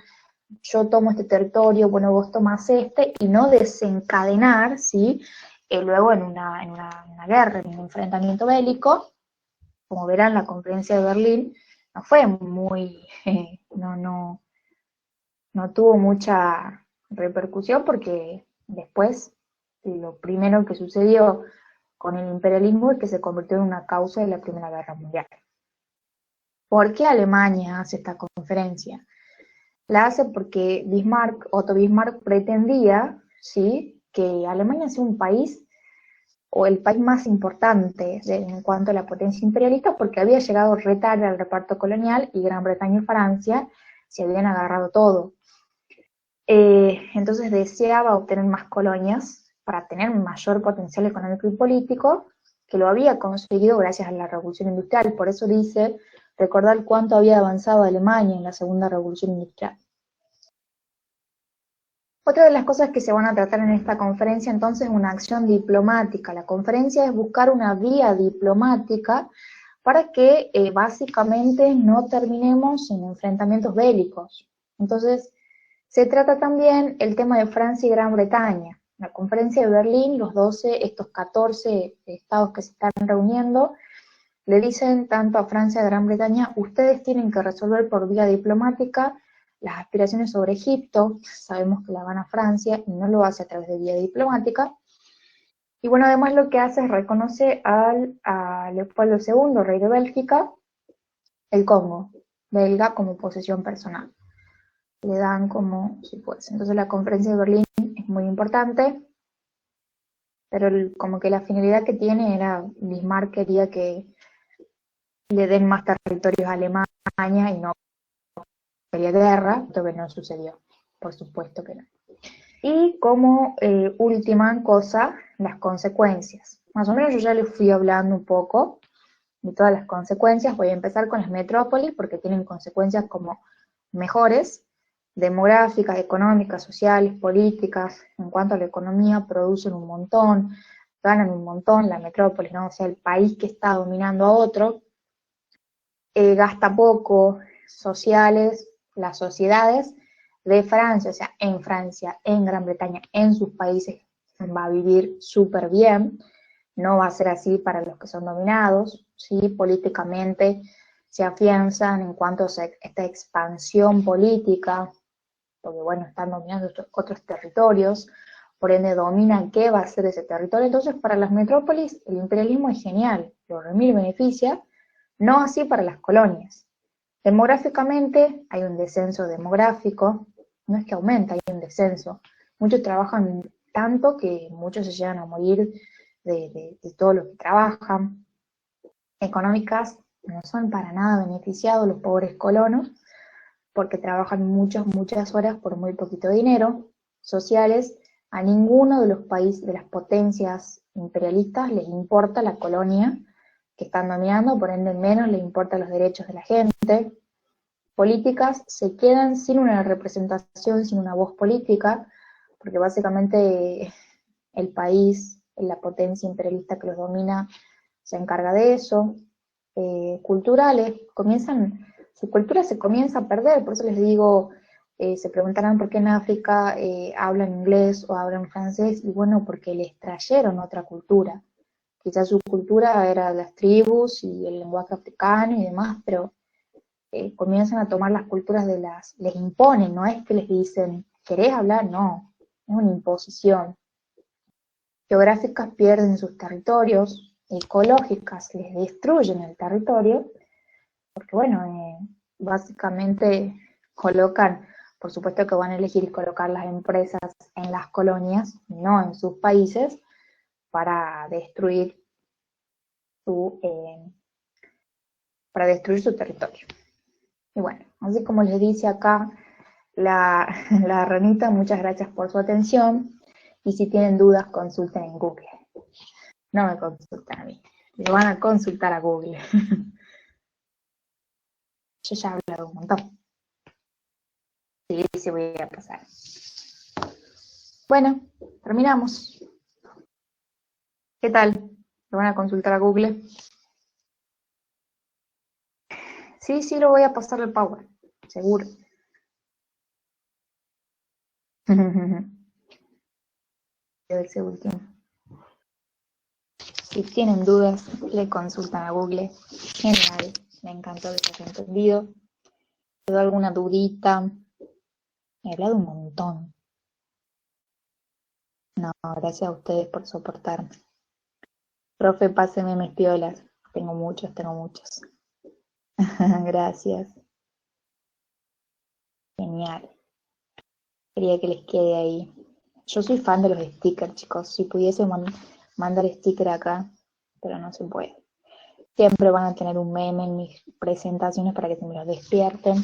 yo tomo este territorio, bueno, vos tomás este, y no desencadenar, ¿sí? Luego en una guerra, en un enfrentamiento bélico. Como verán, la Conferencia de Berlín no fue muy, no tuvo mucha repercusión porque después lo primero que sucedió con el imperialismo es que se convirtió en una causa de la Primera Guerra Mundial. ¿Por qué Alemania hace esta conferencia? La hace porque Otto Bismarck pretendía, ¿sí?, que Alemania sea un país, o el país más importante en cuanto a la potencia imperialista, porque había llegado re tarde al reparto colonial y Gran Bretaña y Francia se habían agarrado todo. Entonces deseaba obtener más colonias para tener un mayor potencial económico y político, que lo había conseguido gracias a la Revolución Industrial. Por eso dice, recordar cuánto había avanzado Alemania en la Segunda Revolución Industrial. Otra de las cosas que se van a tratar en esta conferencia, entonces, es una acción diplomática. La conferencia es buscar una vía diplomática para que básicamente no terminemos en enfrentamientos bélicos. Entonces, se trata también el tema de Francia y Gran Bretaña. La conferencia de Berlín, estos 14 estados que se están reuniendo, le dicen tanto a Francia y a Gran Bretaña, ustedes tienen que resolver por vía diplomática las aspiraciones sobre Egipto. Sabemos que la van a Francia y no lo hace a través de vía diplomática. Y bueno, además lo que hace es reconoce a Leopoldo II, rey de Bélgica, el Congo belga como posesión personal. Le dan como si fuese. Entonces la conferencia de Berlín es muy importante, pero como que la finalidad que tiene era, Bismarck quería que le den más territorios a Alemania y no quería guerra, esto que no sucedió, por supuesto que no. Y como última cosa, las consecuencias. Más o menos yo ya les fui hablando un poco de todas las consecuencias. Voy a empezar con las metrópolis porque tienen consecuencias como mejores, demográficas, económicas, sociales, políticas. En cuanto a la economía, producen un montón, ganan un montón la metrópolis, ¿no? O sea, el país que está dominando a otro, gasta poco, sociales, las sociedades de Francia, o sea, en Francia, en Gran Bretaña, en sus países, va a vivir súper bien. No va a ser así para los que son dominados, ¿sí? Políticamente se afianzan en cuanto a esta expansión política, porque bueno, están dominando otros territorios, por ende dominan qué va a ser ese territorio. Entonces, para las metrópolis, el imperialismo es genial, lo remil beneficia, no así para las colonias. Demográficamente hay un descenso demográfico, no es que aumenta, hay un descenso. Muchos trabajan tanto que muchos se llegan a morir de todo lo que trabajan. Económicas, no son para nada beneficiados los pobres colonos, porque trabajan muchas horas por muy poquito dinero. Sociales, a ninguno de los países, de las potencias imperialistas les importa la colonia que están dominando, por ende menos les importan los derechos de la gente. Políticas, se quedan sin una representación, sin una voz política, porque básicamente el país, la potencia imperialista que los domina, se encarga de eso. Culturales, su cultura se comienza a perder, por eso les digo, se preguntarán por qué en África hablan inglés o hablan francés, y bueno, porque les trajeron otra cultura. Quizás su cultura era las tribus y el lenguaje africano y demás, pero comienzan a tomar las culturas les imponen, no es que les dicen, ¿querés hablar? No, es una imposición. Geográficas, pierden sus territorios, ecológicas, les destruyen el territorio, porque bueno, básicamente colocan, por supuesto que van a elegir colocar las empresas en las colonias, no en sus países, para destruir su territorio. Y bueno, así como les dice acá la ranita, muchas gracias por su atención, y si tienen dudas consulten en Google. No me consultan a mí, le van a consultar a Google. Yo ya he hablado un montón. Sí, voy a pasar. Bueno, terminamos. ¿Qué tal? ¿Le van a consultar a Google? Sí, sí, lo voy a pasar el Power, seguro. Ese último. Si tienen dudas, le consultan a Google. Genial, me encantó que se haya entendido. ¿Quedó alguna dudita? He hablado un montón. No, gracias a ustedes por soportarme. Profe, páseme mis piolas. Tengo muchos, tengo muchos. Gracias. Genial. Quería que les quede ahí. Yo soy fan de los stickers, chicos. Si pudiese mandar sticker acá, pero no se puede. Siempre van a tener un meme en mis presentaciones para que se me los despierten.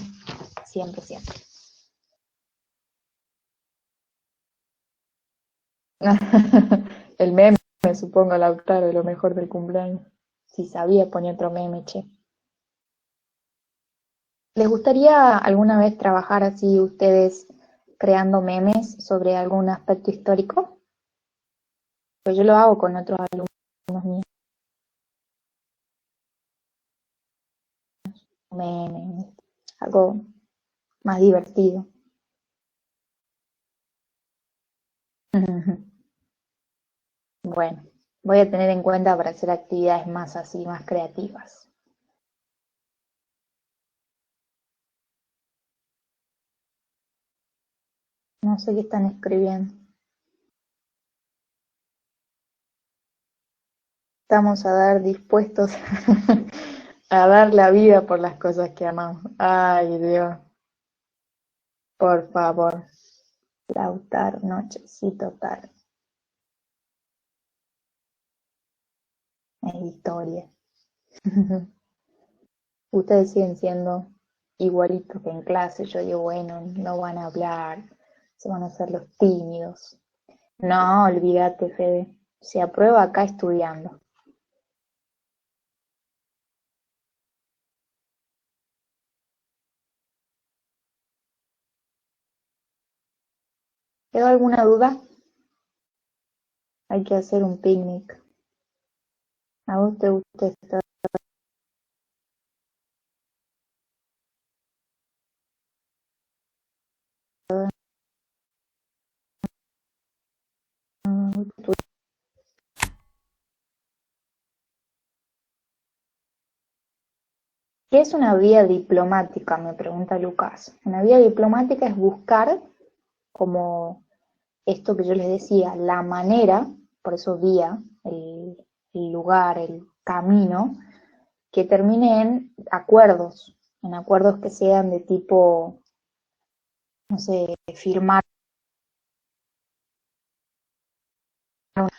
Siempre, siempre. El meme, supongo, Lautaro, lo mejor del cumpleaños. Si sabía, ponía otro meme, che. ¿Les gustaría alguna vez trabajar así ustedes creando memes sobre algún aspecto histórico? Pues yo lo hago con otros alumnos míos, memes, algo más divertido. Bueno, voy a tener en cuenta para hacer actividades más así, más creativas. No sé qué están escribiendo. Estamos a dar dispuestos a dar la vida por las cosas que amamos. Ay, Dios, por favor. Lautaro, nochecito tarde. Es historia. Ustedes siguen siendo igualitos que en clase. Yo digo, bueno, no van a hablar, se van a hacer los tímidos. No, olvídate, Fede. Se aprueba acá estudiando. ¿Tengo alguna duda? Hay que hacer un picnic. ¿A vos te gusta estar? ¿Qué es una vía diplomática? Me pregunta Lucas. Una vía diplomática es buscar como esto que yo les decía, la manera, por eso vía, el lugar, el camino, que termine en acuerdos que sean de tipo, no sé, firmar,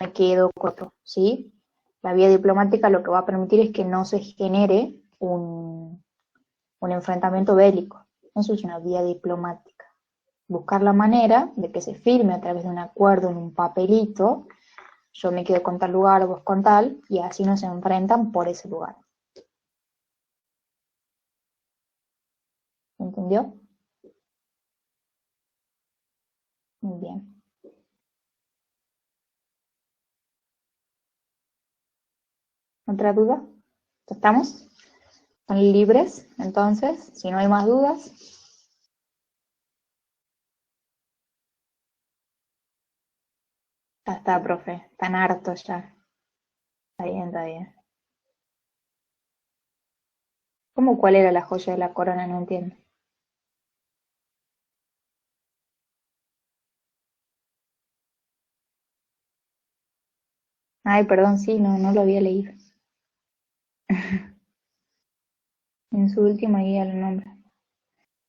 me quedo corto, ¿sí? La vía diplomática lo que va a permitir es que no se genere un enfrentamiento bélico. Eso es una vía diplomática. Buscar la manera de que se firme a través de un acuerdo en un papelito, yo me quedo con tal lugar, vos con tal, y así no se enfrentan por ese lugar. ¿Entendió? Muy bien. ¿Otra duda? ¿Estamos? ¿Están libres? Entonces, si no hay más dudas, ya está, profe. Están hartos ya. Está bien, está bien. ¿Cómo cuál era la joya de la corona? No entiendo. Ay, perdón, sí, no, no lo había leído. En su última guía lo nombra.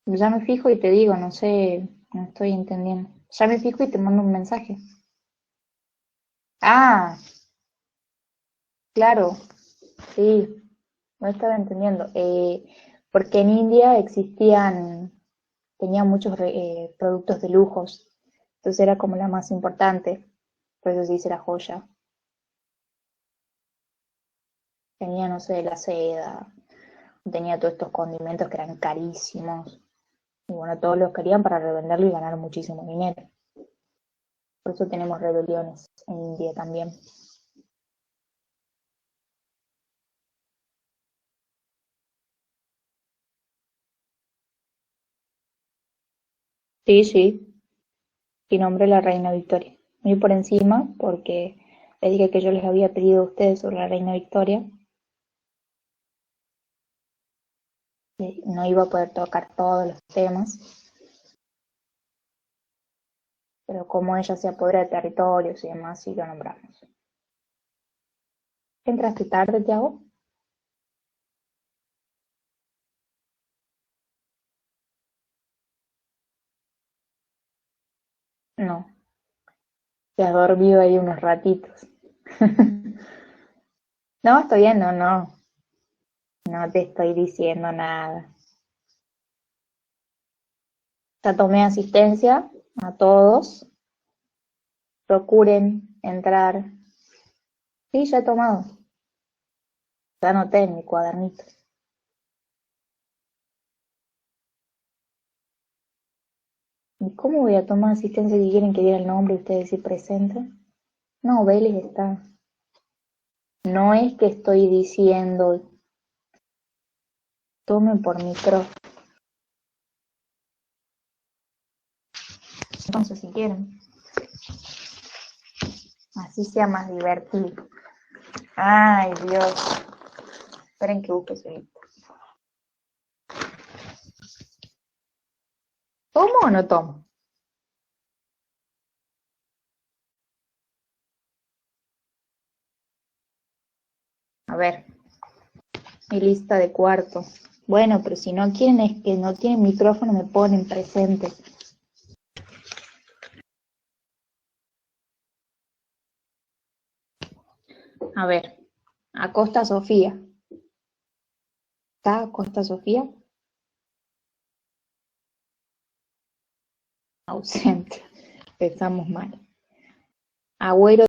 Ya me fijo y te digo, no sé, no estoy entendiendo. Ya me fijo y te mando un mensaje. Ah, claro, sí, no estaba entendiendo. Porque en India tenían muchos productos de lujos, entonces era como la más importante, por eso se dice la joya. Tenía, no sé, la seda, tenía todos estos condimentos que eran carísimos, y bueno, todos los querían para revenderlo y ganar muchísimo dinero. Por eso tenemos rebeliones en India también. Sí, sí, y nombré a la reina Victoria. Muy por encima, porque le dije que yo les había pedido a ustedes sobre la reina Victoria, y no iba a poder tocar todos los temas, pero como ella se apodera de territorios y demás, sí lo nombramos. ¿Entraste tarde, Tiago? No, te has dormido ahí unos ratitos. No, estoy bien, no, no, no te estoy diciendo nada. Ya tomé asistencia a todos, procuren entrar. Sí, ya he tomado, ya anoté en mi cuadernito. ¿Y cómo voy a tomar asistencia si quieren que diga el nombre y ustedes sí presenten? No, Vélez está. No es que estoy diciendo, tomen por micro. Entonces, si quieren, así sea más divertido. Ay, Dios. Esperen que busque su lista. ¿Tomo o no tomo? A ver, mi lista de cuarto. Bueno, pero si no quieren es que no tienen micrófono, me ponen presente. A ver, Acosta Sofía. ¿Está Acosta Sofía? Ausente. Pensamos mal. Agüero